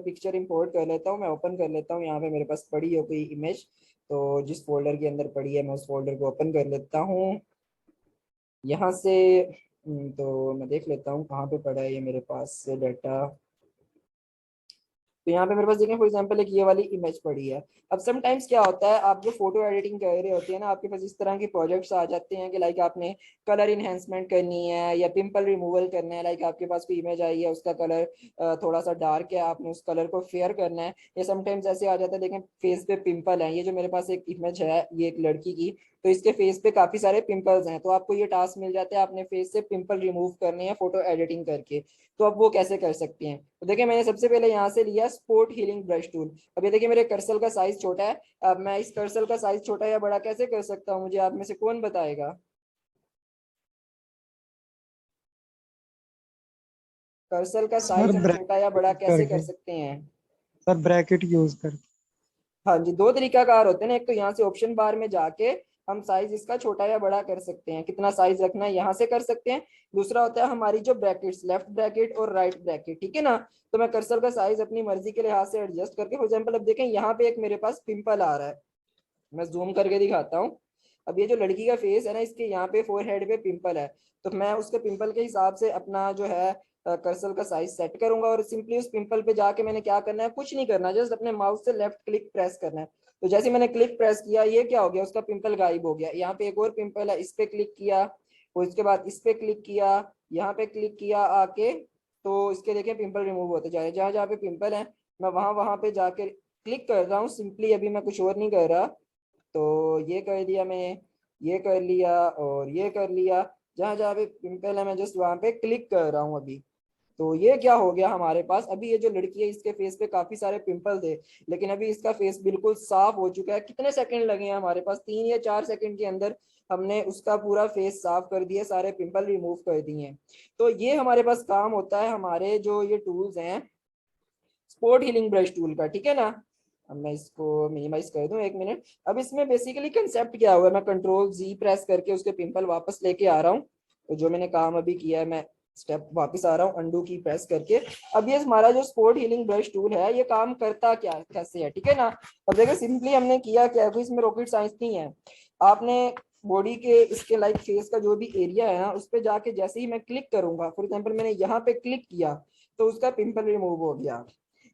पिक्चर इंपोर्ट कर लेता हूँ, मैं ओपन कर लेता हूँ, यहाँ पे मेरे पास पड़ी हो कोई इमेज, तो जिस फोल्डर के अंदर पड़ी है मैं उस फोल्डर को ओपन कर लेता हूँ यहाँ से। तो मैं देख लेता हूँ कहाँ पे पड़ा है ये मेरे पास डाटा। तो यहाँ पे मेरे पास देखें फॉर एग्जांपल एक ये वाली इमेज पड़ी है। अब समटाइम्स क्या होता है, आप जो फोटो एडिटिंग कर रहे होते हैं ना, आपके पास इस तरह के प्रोजेक्ट्स आ जाते हैं कि लाइक आपने कलर इनहेंसमेंट करनी है या पिंपल रिमूवल करना है। लाइक आपके पास कोई इमेज आई है, उसका कलर थोड़ा सा डार्क है, आपने उस कलर को फेयर करना है। या समटाइम्स ऐसे आ जाता है, देखें फेस पे पिंपल है, ये जो मेरे पास एक इमेज है ये एक लड़की की, तो इसके फेस पे काफी सारे पिंपल्स हैं, तो आपको ये टास्क मिल जाता है आपने फेस से पिंपल रिमूव करने हैं फोटो एडिटिंग करके। तो अब वो कैसे कर सकते हैं, तो देखिए मैंने सबसे पहले यहाँ से लिया स्पोर्ट हीलिंग ब्रश टूल। अब ये देखिए मेरे कर्सर का साइज छोटा है, अब मैं इस कर्सर का साइज छोटा या बड़ा कैसे कर सकता हूँ, मुझे आप में से कौन बताएगा? कर्सर का सर साइज हम छोटा या बड़ा ब्रैकेट कैसे कर करके, सकते हैं? सर ब्रैकेट यूज करके। हाँ जी, दो तरीकाकार होते हैं ना, एक तो यहाँ से ऑप्शन बार में जाके हम साइज इसका छोटा या बड़ा कर सकते हैं, कितना साइज रखना है यहाँ से कर सकते हैं। दूसरा होता है हमारी जो ब्रैकेट्स, लेफ्ट ब्रैकेट और राइट ब्रैकेट, ठीक है ना। तो मैं कर्सर का साइज अपनी मर्जी के लिहाज से एडजस्ट करके, फॉर एग्जाम्पल अब देखें यहाँ पे एक मेरे पास पिंपल आ रहा है, मैं जूम करके दिखाता हूँ। अब ये जो लड़की का फेस है ना, इसके यहाँ पे फोरहेड पे पिंपल है, तो मैं उसके पिंपल के हिसाब से अपना जो है कर्सर का साइज सेट करूंगा और सिंपली उस पिंपल पे जाके मैंने क्या करना है, कुछ नहीं करना, जस्ट अपने माउस से लेफ्ट क्लिक प्रेस करना है। तो जैसे मैंने क्लिक प्रेस किया, ये क्या हो गया, उसका पिंपल गायब हो गया। यहाँ पे एक और पिंपल है, इस पे क्लिक किया, और इसके बाद इस पे क्लिक किया, यहाँ पे क्लिक किया आके, तो इसके देखें पिंपल रिमूव होते जा रहे हैं। जहाँ जहाँ पे पिंपल है मैं वहां वहां पे जाके क्लिक कर रहा हूँ सिंपली, अभी मैं कुछ और नहीं कर रहा। तो ये कर दिया मैंने, ये कर लिया और ये कर लिया, जहां जहां पे पिंपल है मैं जस्ट वहां पे क्लिक कर रहा हूँ अभी। तो ये क्या हो गया हमारे पास, अभी ये जो लड़की है इसके फेस पे काफी सारे पिंपल थे, लेकिन अभी इसका फेस बिल्कुल साफ हो चुका है। कितने सेकंड लगे हैं हमारे पास, 3 या 4 सेकंड के अंदर हमने उसका पूरा फेस साफ कर दिया, सारे पिंपल रिमूव कर दिए। तो ये हमारे पास काम होता है हमारे जो ये टूल्स हैं स्पोर्ट हीलिंग ब्रश टूल का, ठीक है ना। अब मैं इसको मिनिमाइज कर दूं, 1 मिनट। अब इसमें बेसिकली कंसेप्ट क्या हुआ है, मैं कंट्रोल जी प्रेस करके उसके पिंपल वापस लेके आ रहा हूँ। तो जो मैंने काम अभी किया है मैं स्टेप वापस आ रहा हूँ अंडू की प्रेस करके। अब ये हमारा जो स्पोर्ट हीलिंग ब्रश टूल है ये काम करता क्या कैसे है, ठीक है ना। अब देखिए सिंपली हमने किया क्या, कोई इसमें रॉकेट साइंस नहीं है। आपने बॉडी के इसके लाइक फेस का जो भी एरिया है ना, उस पर जाके जैसे ही मैं क्लिक करूंगा, फॉर एग्जाम्पल मैंने यहाँ पे क्लिक किया तो उसका पिंपल रिमूव हो गया।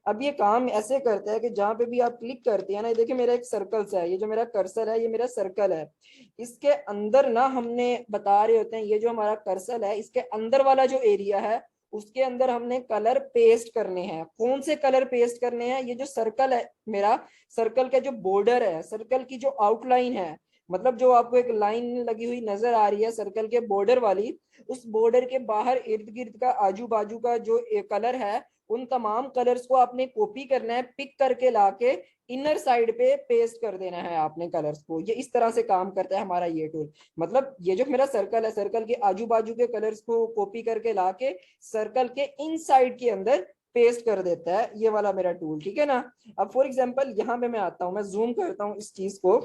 अब ये काम ऐसे करता है कि जहां पे भी आप क्लिक करते हैं ना, देखिए मेरा एक सर्कल सा है, ये जो मेरा कर्सर है ये मेरा सर्कल है, इसके अंदर ना हमने बता रहे होते हैं ये जो हमारा कर्सर है इसके अंदर वाला जो एरिया है उसके अंदर हमने कलर पेस्ट करने हैं। कौन से कलर पेस्ट करने हैं, ये जो सर्कल है मेरा, सर्कल का जो बॉर्डर है, सर्कल की जो आउटलाइन है, मतलब जो आपको एक लाइन लगी हुई नजर आ रही है सर्कल के बॉर्डर वाली, उस बॉर्डर के बाहर इर्द गिर्द का आजू बाजू का जो कलर है, उन तमाम कलर्स को आपने कॉपी करना है, पिक करके लाके इनर साइड पे पेस्ट कर देना है आपने कलर्स को। ये इस तरह से काम करता है हमारा ये टूल। मतलब ये जो मेरा सर्कल है, सर्कल के आजू बाजू के कलर्स को कॉपी करके लाके सर्कल के इन साइड के अंदर पेस्ट कर देता है ये वाला मेरा टूल, ठीक है ना। अब फॉर एग्जाम्पल यहाँ पे मैं आता हूँ, मैं जूम करता हूँ इस चीज को।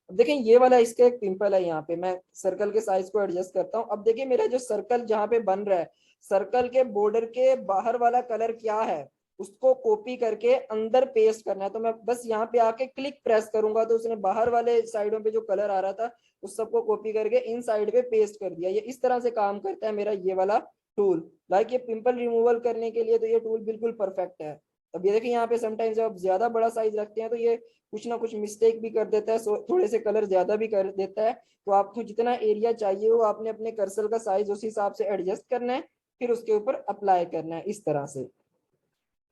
अब देखें ये वाला इसका एक पिंपल है, यहाँ पे मैं सर्कल के साइज को एडजस्ट करता हूँ। अब देखिए मेरा जो सर्कल जहाँ पे बन रहा है, सर्कल के बॉर्डर के बाहर वाला कलर क्या है उसको कॉपी करके अंदर पेस्ट करना है। तो मैं बस यहाँ पे आके क्लिक प्रेस करूंगा तो उसने बाहर वाले साइडों पे जो कलर आ रहा था उस सबको कॉपी करके इन साइड पे पेस्ट कर दिया। ये इस तरह से काम करता है मेरा ये वाला टूल। लाइक ये पिंपल रिमूवल करने के लिए तो ये टूल बिल्कुल परफेक्ट है। अब ये देखिए यहाँ पे समटाइम्स जब आप ज्यादा बड़ा साइज रखते हैं तो ये कुछ ना कुछ मिस्टेक भी कर देता है, थोड़े से कलर ज्यादा भी कर देता है। तो आपको जितना एरिया चाहिए वो आपने अपने कर्सर का साइज उस हिसाब से एडजस्ट करना है, फिर उसके ऊपर अप्लाई करना है इस तरह से,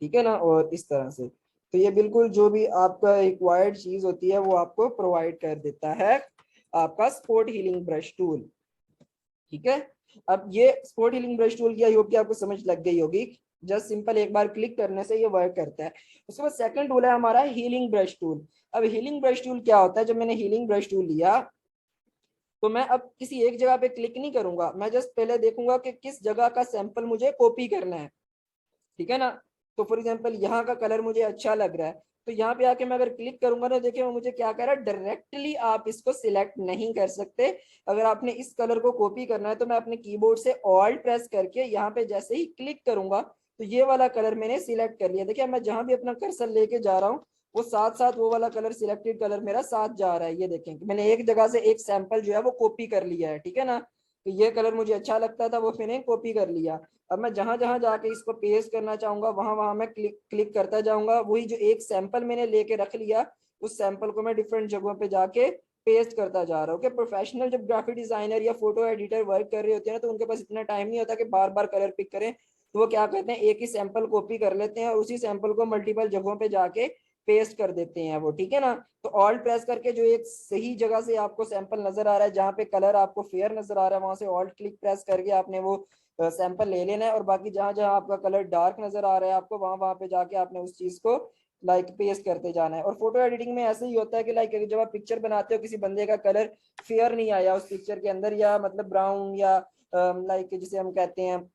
ठीक है ना, और इस तरह से। तो ये बिल्कुल जो भी आपका रिक्वायर्ड चीज होती है वो आपको प्रोवाइड कर देता है आपका स्पोर्ट हीलिंग ब्रश टूल, ठीक है। अब ये स्पोर्ट हीलिंग ब्रश टूल की आई होप कि आपको समझ लग गई होगी। जस्ट सिंपल एक बार क्लिक करने से ये वर्क करता है। उसके बाद सेकंड टूल है हमारा हीलिंग ब्रश टूल। अब हीलिंग ब्रश टूल क्या होता है, जब मैंने हीलिंग ब्रश टूल लिया तो मैं अब किसी एक जगह पे क्लिक नहीं करूंगा, मैं जस्ट पहले देखूंगा कि किस जगह का सैंपल मुझे कॉपी करना है, ठीक है ना। तो फॉर एग्जाम्पल यहाँ का कलर मुझे अच्छा लग रहा है, तो यहाँ पे आके मैं अगर क्लिक करूंगा ना, देखिए वो मुझे क्या कह रहा है, डायरेक्टली आप इसको सिलेक्ट नहीं कर सकते। अगर आपने इस कलर को कॉपी करना है तो मैं अपने कीबोर्ड से ऑल्ट प्रेस करके यहाँ पे जैसे ही क्लिक करूंगा तो ये वाला कलर मैंने सिलेक्ट कर लिया। देखिए मैं जहां भी अपना कर्सर लेके जा रहा हूँ वो साथ साथ वो वाला कलर, सिलेक्टेड कलर मेरा साथ जा रहा है। ये देखें कि मैंने एक जगह से एक सैंपल जो है वो कॉपी कर लिया है, ठीक है ना। तो ये कलर मुझे अच्छा लगता था, वो मैंने कॉपी कर लिया। अब मैं जहां जहां जाके इसको पेस्ट करना चाहूंगा वहां वहां मैं क्लिक क्लिक करता जाऊंगा। वही जो एक सैंपल मैंने लेके रख लिया, उस सैंपल को मैं डिफरेंट जगहों पे जाके पेस्ट करता जा रहा हूँ। कि प्रोफेशनल जब ग्राफिक डिजाइनर या फोटो एडिटर वर्क कर रहे होते हैं ना, तो उनके पास इतना टाइम नहीं होता कि बार बार कलर पिक करें। तो वो क्या करते हैं, एक ही सैंपल कॉपी कर लेते हैं और उसी सैंपल को मल्टीपल जगहों पे जाके पेस्ट कर देते हैं वो, ठीक है ना। तो ऑल्ट प्रेस करके जो एक सही जगह से आपको सैंपल नजर आ रहा है, जहाँ पे कलर आपको फेयर नजर आ रहा है, वहां से ऑल्ट क्लिक प्रेस करके आपने वो सैंपल ले लेना है। और बाकी जहां जहां आपका कलर डार्क नजर आ रहा है आपको, वहां वहां पे जाके आपने उस चीज को लाइक पेस्ट करते जाना है। और फोटो एडिटिंग में ऐसे ही होता है कि लाइक जब आप पिक्चर बनाते हो, किसी बंदे का कलर फेयर नहीं आया उस पिक्चर के अंदर, या मतलब ब्राउन या लाइक जिसे हम कहते हैं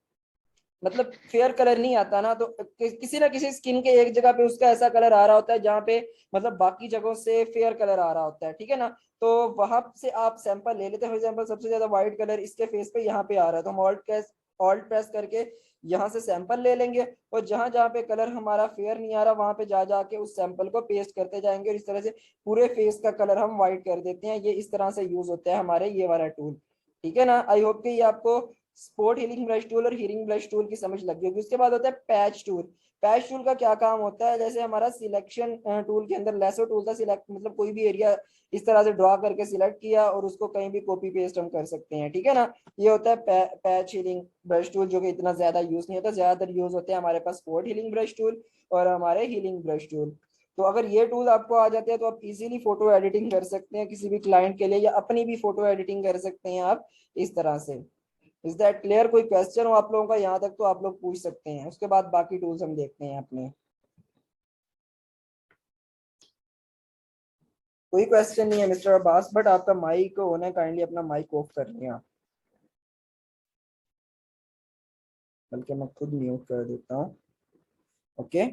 मतलब फेयर कलर नहीं आता ना, तो किसी ना किसी स्किन के एक जगह पे उसका ऐसा कलर आ रहा होता है जहाँ पे मतलब बाकी जगहों से फेयर कलर आ रहा होता है, ठीक है ना। तो वहां से आप सैंपल ले लेते हैं। फॉर एग्जाम्पल सबसे ज्यादा व्हाइट कलर इसके फेस पे यहाँ पे आ रहा है, तो हम ऑल्ट प्रेस करके यहाँ से सैंपल ले लेंगे, और जहां जहाँ पे कलर हमारा फेयर नहीं आ रहा वहां पे जा जाके उस सैंपल को पेस्ट करते जाएंगे, और इस तरह से पूरे फेस का कलर हम व्हाइट कर देते हैं। ये इस तरह से यूज होता है हमारे ये वाला टूल, ठीक है ना। आई होप कि ये आपको स्पॉट हीलिंग ब्रश टूल और हीलिंग ब्रश टूल की समझ लगी होगी। उसके बाद होता है पैच टूल। पैच टूल का क्या काम होता है, जैसे हमारा सिलेक्शन टूल के अंदर लेसो टूल था, सिलेक्ट मतलब कोई भी एरिया इस तरह से ड्रॉ करके सिलेक्ट किया और उसको कहीं भी कॉपी पेस्ट हम कर सकते हैं, ठीक है ना। ये होता है पैच हीलिंग ब्रश टूल, जो कि इतना ज्यादा यूज नहीं होता। ज्यादातर यूज होते हैं हमारे पास स्पॉट हीलिंग ब्रश टूल और हमारे हीलिंग ब्रश टूल। तो अगर ये टूल आपको आ जाते हैं तो आप इजीली फोटो एडिटिंग कर सकते हैं किसी भी क्लाइंट के लिए, या अपनी भी फोटो एडिटिंग कर सकते हैं आप इस तरह से। Is that clear? कोई क्वेश्चन हो आप लोगों का यहाँ तक तो आप लोग पूछ सकते हैं, उसके बाद बाकी टूल्स हम देखते हैं अपने। कोई क्वेश्चन नहीं है मिस्टर अब्बास, बट आपका माइक होना, काइंडली अपना माइक ऑफ कर लें आप, बल्कि मैं खुद म्यूट कर देता हूँ। ओके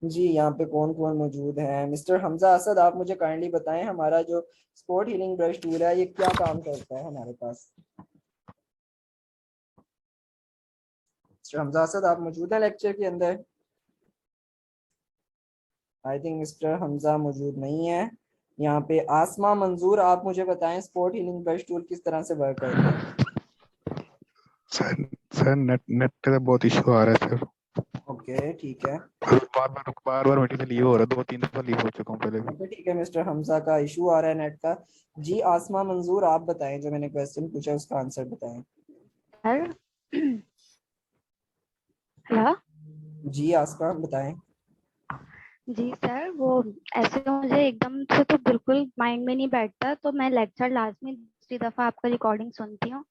जी, यहाँ पे कौन कौन मौजूद है? मिस्टर हमजा असद, आप मुझे काइंडली बताएं हमारा जो स्पॉट हीलिंग ब्रश टूल है ये क्या काम करता है हमारे पास। मिस्टर हमजा असद, आप मौजूद हैं लेक्चर के अंदर? आई थिंक मिस्टर हमजा मौजूद नहीं है। यहाँ पे आसमा मंजूर, आप मुझे बताएं स्पॉट हीलिंग ब्रश टूल किस तरह से वर्क करता है। सर सर नेट का बहुत इशू आ रहा है सर। ओके ठीक है। बार बार मीटिंग में लीव हो रहा है, 2-3 दफा लीव हो चुका हूँ पहले भी। ओके ठीक है, मिस्टर हमजा का इशू आ रहा है नेट का। जी आसमा मंजूर, आप बताएं, जो मैंने क्वेश्चन पूछा उसका आंसर बताएं। सर हेलो जी आसमा बताएं। जी सर, वो ऐसे मुझे एकदम से तो बिल्कुल माइंड में नहीं बैठता, तो मैं लेक्चर लाजमी दूसरी दफा आपका रिकॉर्डिंग सुनती हूँ।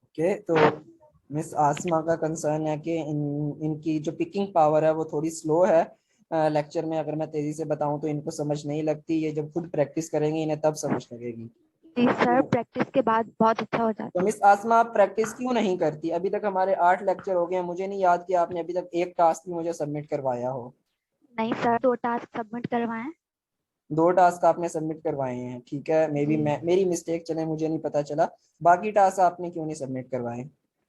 ओके तो मिस आसमा का कंसर्न है कि इनकी जो पिकिंग पावर है वो थोड़ी स्लो है। लेक्चर में अगर मैं तेजी से बताऊं तो इनको समझ नहीं लगती, ये जब खुद प्रैक्टिस करेंगे इन्हें तब समझ लगेगी। जी सर, तो प्रैक्टिस के बाद बहुत अच्छा हो जाता तो है। मिस आसमा आप प्रैक्टिस क्यों नहीं करती? अभी तक हमारे 8 लेक्चर हो गए हैं, मुझे नहीं याद कि आपने अभी तक एक टास्क भी मुझे सबमिट करवाया हो। नहीं सर, 2 टास्क सबमिट करवाए हैं। 2 टास्क आपने सबमिट करवाए हैं, ठीक है। मे बी जी मेरी मिस्टेक चले, मुझे नहीं पता चला। बाकी टास्क आपने क्यों नहीं सबमिट करवाए?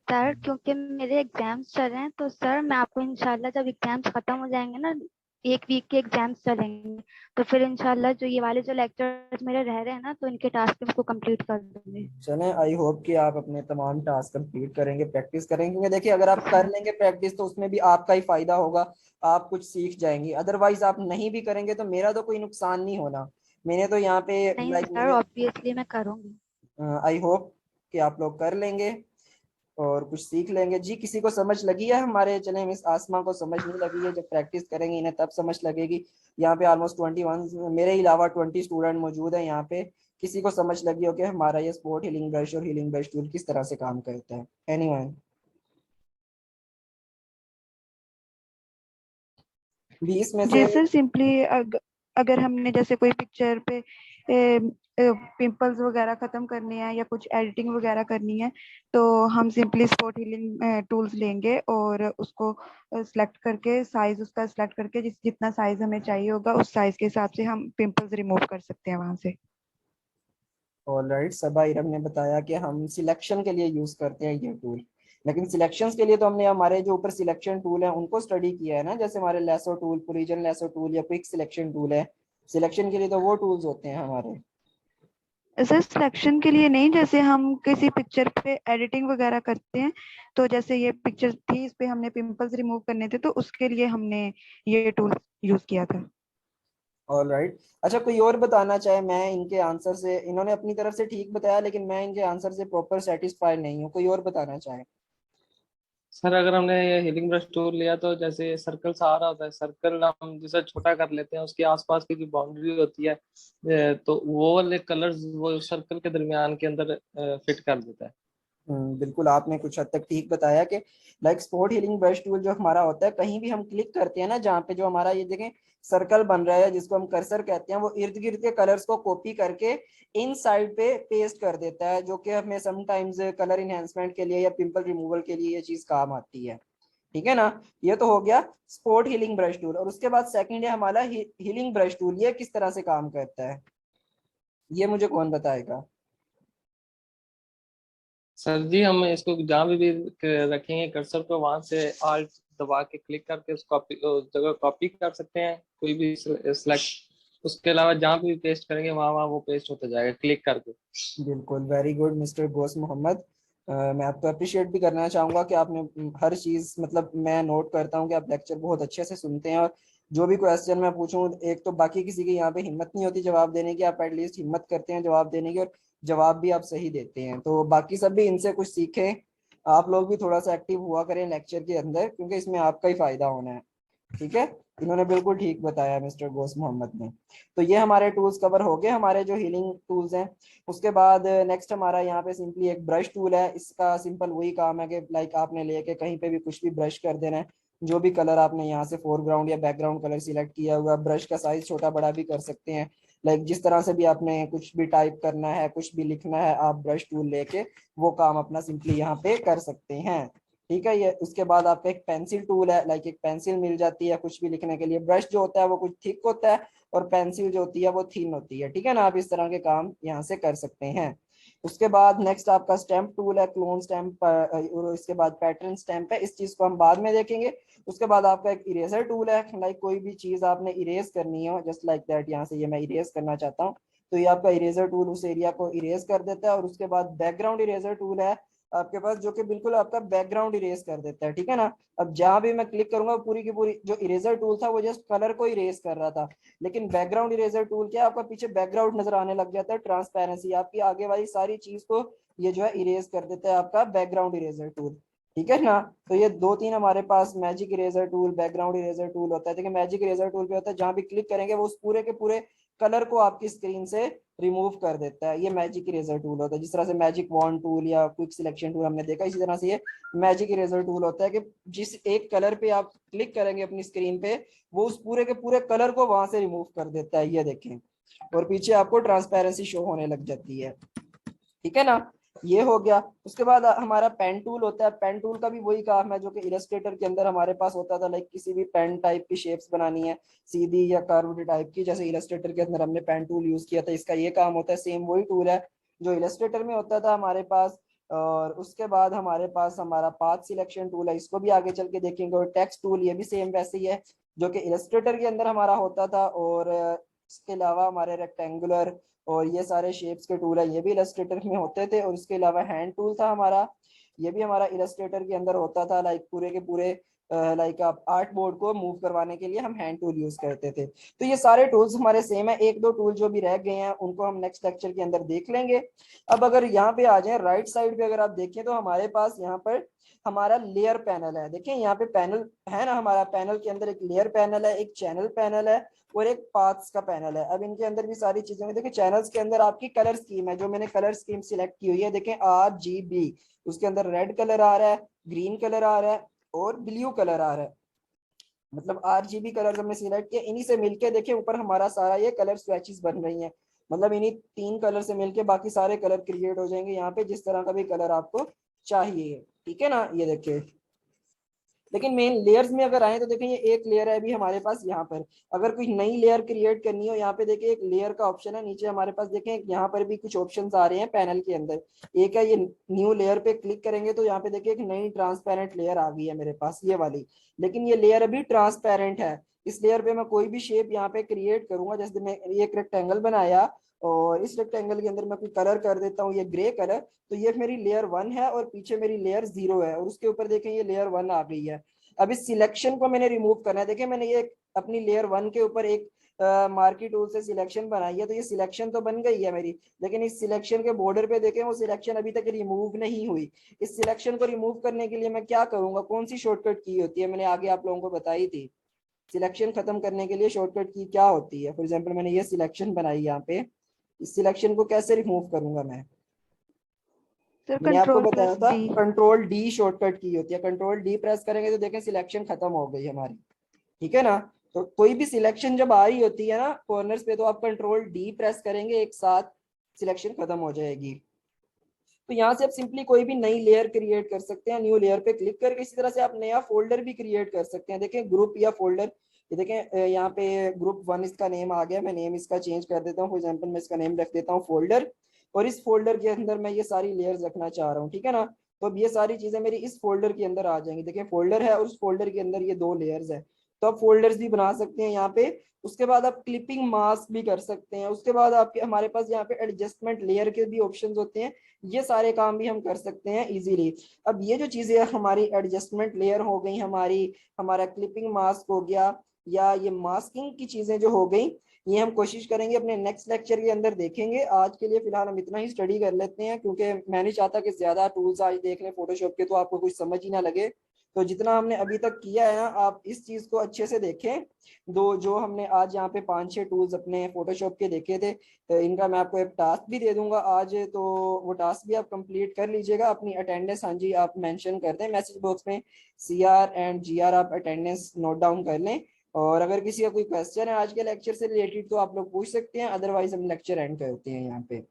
सर, क्योंकि मेरे एग्जाम्स चल रहे हैं, तो सर मैं आपको इंशाल्लाह जब एग्जाम्स खत्म हो जाएंगे ना, 1 वीक के एग्जाम्स चलेंगे, तो फिर इंशाल्लाह जो ये वाले जो लेक्चर्स मेरे रह रहे हैं ना, तो इनके टास्क को कंप्लीट कर दूंगी। चलें, आई होप कि आप अपने तमाम टास्क कंप्लीट करेंगे, प्रैक्टिस करेंगे, क्योंकि देखिए अगर आप कर लेंगे प्रैक्टिस तो उसमें भी आपका ही फायदा होगा, आप कुछ सीख जाएंगे। अदरवाइज आप नहीं भी करेंगे तो मेरा तो कोई नुकसान नहीं होना। मैंने तो यहाँ पे नहीं लाइक सर, मुझे ऑब्वियसली मैं करूंगी। आई होप कि आप लोग कर लेंगे और कुछ सीख लेंगे। जी किसी को समझ लगी है हमारे? चले मिस आसमा को समझ नहीं लगी है, जब प्रैक्टिस करेंगे इन्हें तब समझ लगेगी। यहाँ पे ऑलमोस्ट 21 मेरे अलावा 20 स्टूडेंट मौजूद हैं यहाँ पे। किसी को समझ लगी हो कि हमारा ये स्पोर्ट हीलिंग ब्रश और हीलिंग ब्रश टूल किस तरह से काम करता है? एनीवन? 20 में से? जी सर, सिंपली अगर हमने जैसे कोई पिक्चर पे पिंपल्स वगैरह खत्म करने हैं या कुछ एडिटिंग वगैरह करनी है, तो हम सिंपली स्पॉट हीलिंग टूल्स लेंगे और उसको सिलेक्ट करके साइज उसका सिलेक्ट करके जितना साइज हमें चाहिए होगा उस साइज के हिसाब से हम पिंपल्स रिमूव कर सकते हैं वहां से। ऑलराइट, सबा इरम ने बताया कि हम सिलेक्शन के लिए यूज करते हैं ये टूल। लेकिन सिलेक्शंस के लिए तो हमने हमारे जो ऊपर सिलेक्शन टूल है उनको स्टडी किया है ना, जैसे हमारे lasso tool, collision lasso tool या क्विक सिलेक्शन टूल है। सिलेक्शन के लिए तो वो टूल्स होते हैं हमारे। सर सिलेक्शन के लिए नहीं, जैसे हम किसी पिक्चर पे एडिटिंग वगैरह करते हैं, तो जैसे ये पिक्चर थी, इस पे हमने पिंपल्स रिमूव करने थे, तो उसके लिए हमने ये टूल यूज किया था। All right. अच्छा, कोई और बताना चाहे? मैं इनके आंसर से, इन्होंने अपनी तरफ से ठीक बताया, लेकिन मैं इनके आंसर से प्रॉपर सेटिस्फाइड नहीं हूँ। कोई और बताना चाहे? सर अगर हमने ये हीलिंग ब्रश टूल लिया तो जैसे सर्कल सा आ रहा होता है, सर्कल हम जिसे छोटा कर लेते हैं, उसके आसपास की जो बाउंड्री होती है तो वो वाले कलर्स वो सर्कल के दरमियान के अंदर फिट कर देता है। बिल्कुल, आपने कुछ हद तक ठीक बताया कि like spot healing brush tool जो हमारा होता है, कहीं भी हम क्लिक करते हैं ना, जहाँ पे जो हमारा ये देखें सर्कल बन रहा है जिसको हम कर्सर कहते हैं, वो इर्द गिर्द के कलर्स को कॉपी करके इन साइड पे पेस्ट कर देता है, जो कि हमें समटाइम्स कलर इनहेंसमेंट के लिए या पिंपल रिमूवल के लिए ये चीज काम आती है। ठीक है ना? ये तो हो गया स्पॉट हीलिंग ब्रश टूल। और उसके बाद सेकंड है हमारा हीलिंग ब्रश टूल। ये किस तरह से काम करता है, ये मुझे कौन बताएगा? सर जी हम इसको जहाँ भी रखेंगे कर्सर को, वहां से आल्ट दबा के क्लिक करके उस कॉपी उस जगह कॉपी कर सकते हैं, कोई भी सिलेक्ट। उसके अलावा जहाँ भी पेस्ट करेंगे वहां वहां वो पेस्ट होता जाएगा क्लिक करके। बिल्कुल, वेरी गुड मिस्टर गोस मोहम्मद। मैं आपको अप्रिशिएट भी करना चाहूंगा कि आपने हर चीज, मतलब मैं नोट करता हूँ कि आप लेक्चर बहुत अच्छे से सुनते हैं, और जो भी क्वेश्चन मैं पूछूं, एक तो बाकी किसी की यहाँ पे हिम्मत नहीं होती जवाब देने की, आप एटलीस्ट हिम्मत करते हैं जवाब देने की, और जवाब भी आप सही देते हैं। तो बाकी सब भी इनसे कुछ सीखें। आप लोग भी थोड़ा सा एक्टिव हुआ करें लेक्चर के अंदर, क्योंकि इसमें आपका ही फायदा होना है। ठीक है? इन्होंने बिल्कुल ठीक बताया मिस्टर गोस मोहम्मद ने। तो ये हमारे टूल्स कवर हो गए, हमारे जो हीलिंग टूल्स हैं। उसके बाद नेक्स्ट हमारा यहाँ पे सिंपली एक ब्रश टूल है। इसका सिंपल वही काम है कि लाइक आपने लेके कहीं पे भी कुछ भी ब्रश कर देना है, जो भी कलर आपने यहाँ से फोरग्राउंड या बैकग्राउंड कलर सिलेक्ट किया हुआ, ब्रश का साइज छोटा बड़ा भी कर सकते हैं। लाइक जिस तरह से भी आपने कुछ भी टाइप करना है, कुछ भी लिखना है, आप ब्रश टूल लेके वो काम अपना सिंपली यहाँ पे कर सकते हैं। ठीक है? ये उसके बाद आपका एक पेंसिल टूल है। लाइक एक पेंसिल मिल जाती है कुछ भी लिखने के लिए। ब्रश जो होता है वो कुछ थिक होता है, और पेंसिल जो होती है वो थीन होती है। ठीक है ना? आप इस तरह के काम यहाँ से कर सकते हैं। उसके बाद नेक्स्ट आपका स्टैम्प टूल है, क्लोन स्टैम्प, और इसके बाद पैटर्न स्टैम्प है। इस चीज को हम बाद में देखेंगे। उसके बाद आपका एक इरेजर टूल है। लाइक कोई भी चीज आपने इरेज करनी हो, जस्ट लाइक दैट, यहाँ से ये मैं इरेज करना चाहता हूँ, तो ये आपका इरेजर टूल उस एरिया को इरेज कर देता है। और उसके बाद बैकग्राउंड इरेजर टूल है आपके पास, जो कि बिल्कुल आपका बैकग्राउंड इरेज कर देता है। ठीक है ना? अब जहां भी मैं क्लिक करूंगा, पूरी की पूरी जो इरेजर टूल था वो जस्ट कलर को इरेज कर रहा था, लेकिन बैकग्राउंड इरेजर टूल क्या, आपका पीछे बैकग्राउंड नजर आने लग जाता है, ट्रांसपेरेंसी, आपकी आगे वाली सारी चीज को ये जो है इरेज कर देता है आपका बैकग्राउंड इरेजर टूल। ठीक है ना? तो ये दो तीन हमारे पास magic eraser tool, background eraser tool होता है। देखिए मैजिक इरेजर टूल पे होता है जहां भी क्लिक करेंगे वो उस पूरे के पूरे कलर को आपकी स्क्रीन से रिमूव कर देता है। ये मैजिक इरेजर टूल होता है। जिस तरह से मैजिक वॉन्ड टूल या क्विक सिलेक्शन टूल हमने देखा, इसी तरह से ये मैजिक इरेजर टूल होता है कि जिस एक कलर पे आप क्लिक करेंगे अपनी स्क्रीन पे, वो उस पूरे के पूरे कलर को वहां से रिमूव कर देता है। ये देखें, और पीछे आपको ट्रांसपेरेंसी शो होने लग जाती है। ठीक है ना? ये हो गया। उसके बाद हमारा पेन टूल होता है। पेन टूल का भी वही काम है जो कि इलस्ट्रेटर के अंदर हमारे पास होता था। लाइक किसी भी पेन टाइप की शेप्स बनानी है, सीधी या कर्व्ड टाइप की, जैसे इलस्ट्रेटर के अंदर हमने पेन टूल यूज किया था, इसका ये काम होता है। सेम वही टूल है जो इलस्ट्रेटर में होता था हमारे पास। और उसके बाद हमारे पास हमारा पाथ सिलेक्शन टूल है, इसको भी आगे चल के देखेंगे। और टेक्स्ट टूल, ये भी सेम वैसे ही है जो कि इलस्ट्रेटर के अंदर हमारा होता था। और इसके अलावा हमारे रेक्टेंगुलर और ये सारे शेप्स के टूल है, ये भी इलस्ट्रेटर में होते थे। और इसके अलावा हैंड टूल था हमारा, ये भी हमारा इलस्ट्रेटर के अंदर होता था। लाइक पूरे के पूरे लाइक आप आर्ट बोर्ड को मूव करवाने के लिए हम हैंड टूल यूज करते थे। तो ये सारे टूल्स हमारे सेम है। एक दो टूल जो भी रह गए हैं उनको हम नेक्स्ट लेक्चर के अंदर देख लेंगे। अब अगर यहाँ पे आ जाए राइट साइड पे, अगर आप देखें तो हमारे पास यहाँ पर हमारा लेयर पैनल है। देखिए यहाँ पे पैनल है ना, हमारा पैनल के अंदर एक लेयर पैनल है, एक चैनल पैनल है, और एक पाथ्स का पैनल है। अब इनके अंदर भी सारी चीजें में देखिए, चैनल्स के अंदर आपकी कलर स्कीम है, जो मैंने कलर स्कीम सिलेक्ट की हुई है। देखें RGB, उसके अंदर रेड कलर आ रहा है, ग्रीन कलर आ रहा है, और ब्लू कलर आ रहा है। मतलब RGB कलर हमने सिलेक्ट किया। इन्हीं से मिलके देखिए ऊपर हमारा सारा ये कलर स्वैचेस बन रही हैं। मतलब इन्हीं तीन कलर से मिलके बाकी सारे कलर क्रिएट हो जाएंगे यहाँ पे, जिस तरह का भी कलर आपको चाहिए। ठीक है ना? ये देखिए। लेकिन मेन लेयर्स में अगर आए तो देखें, ये एक लेयर है अभी हमारे पास यहाँ पर। अगर कोई नई लेयर क्रिएट करनी हो, यहाँ पे देखिए एक लेयर का ऑप्शन है नीचे हमारे पास। देखें यहाँ पर भी कुछ ऑप्शंस आ रहे हैं पैनल के अंदर। एक है ये न्यू लेयर पे क्लिक करेंगे तो यहाँ पे देखिए एक नई ट्रांसपेरेंट लेयर आ गई है मेरे पास, ये वाली। लेकिन ये लेयर अभी ट्रांसपेरेंट है। इस लेयर पे मैं कोई भी शेप यहाँ पे क्रिएट करूंगा, जैसे मैं एक रेक्टेंगल बनाया और इस रेक्टेंगल के अंदर मैं कोई कलर कर देता हूँ, ये ग्रे कलर, तो ये मेरी लेयर 1 है और पीछे मेरी लेयर 0 है और उसके ऊपर देखें ये लेयर 1 आ गई है। अब इस सिलेक्शन को मैंने रिमूव करना है। देखें मैंने ये अपनी लेयर 1 के ऊपर एक मार्की टूल से सिलेक्शन बनाई है, तो ये सिलेक्शन तो बन गई है मेरी, लेकिन इस सिलेक्शन के बॉर्डर पे देखें वो सिलेक्शन अभी तक रिमूव नहीं हुई। इस सिलेक्शन को रिमूव करने के लिए मैं क्या करूंगा, कौन सी शॉर्टकट की होती है, मैंने आगे आप लोगों को बताई थी। सिलेक्शन खत्म करने के लिए शॉर्टकट की क्या होती है। फॉर एग्जांपल मैंने ये सिलेक्शन बनाई यहाँ पे, इस सिलेक्शन को कैसे रिमूव करूंगा मैं, सर मैंने आपको कंट्रोल बताया प्लस था डी। कंट्रोल डी शॉर्टकट की होती है। कंट्रोल डी प्रेस करेंगे तो देखें सिलेक्शन खत्म हो गई हमारी, ठीक है ना। तो कोई भी सिलेक्शन जब आ रही होती है ना कॉर्नर्स पे, तो आप कंट्रोल डी प्रेस करेंगे, एक साथ सिलेक्शन खत्म हो जाएगी। तो यहाँ से आप सिंपली कोई भी नई लेयर क्रिएट कर सकते हैं, न्यू लेयर पे क्लिक करके। इसी तरह से आप नया फोल्डर भी क्रिएट कर सकते हैं। देखें ग्रुप या फोल्डर, ये देखें यहाँ पे ग्रुप 1 इसका नेम आ गया, मैं नेम इसका चेंज कर देता हूँ। फॉर एग्जांपल मैं इसका नेम रख देता हूँ फोल्डर, और इस फोल्डर के अंदर मैं ये सारी लेयर्स रखना चाह रहा हूँ, ठीक है ना। तो अब ये सारी चीजें मेरी इस फोल्डर के अंदर आ जाएंगी। देखिए फोल्डर है और उस फोल्डर के अंदर ये 2 लेयर्स है, तो आप फोल्डर्स भी बना सकते हैं यहाँ पे। उसके बाद आप क्लिपिंग मास्क भी कर सकते हैं। उसके बाद आपके हमारे पास यहाँ पे एडजस्टमेंट लेयर के भी ऑप्शंस होते हैं, ये सारे काम भी हम कर सकते हैं इजीली। अब ये जो चीजें हमारी एडजस्टमेंट लेयर हो गई हमारी, हमारा क्लिपिंग मास्क हो गया, या ये मास्किंग की चीजें जो हो गई, ये हम कोशिश करेंगे अपने नेक्स्ट लेक्चर के अंदर देखेंगे। आज के लिए फिलहाल हम इतना ही स्टडी कर लेते हैं, क्योंकि मैं नहीं चाहता कि ज्यादा टूल्स आज देख लें फोटोशॉप के तो आपको कुछ समझ ही ना लगे। तो जितना हमने अभी तक किया है ना, आप इस चीज को अच्छे से देखें। जो हमने आज यहाँ पे 5-6 टूल्स अपने फोटोशॉप के देखे थे, तो इनका मैं आपको एक टास्क भी दे दूंगा आज, तो वो टास्क भी आप कंप्लीट कर लीजिएगा। अपनी अटेंडेंस हाँ जी आप मेंशन कर दें मैसेज बॉक्स में, CR एंड GR आप अटेंडेंस नोट डाउन कर लें। और अगर किसी का कोई क्वेश्चन है आज के लेक्चर से रिलेटेड तो आप लोग पूछ सकते हैं, अदरवाइज हम लेक्चर एंड करते हैं यहाँ पे।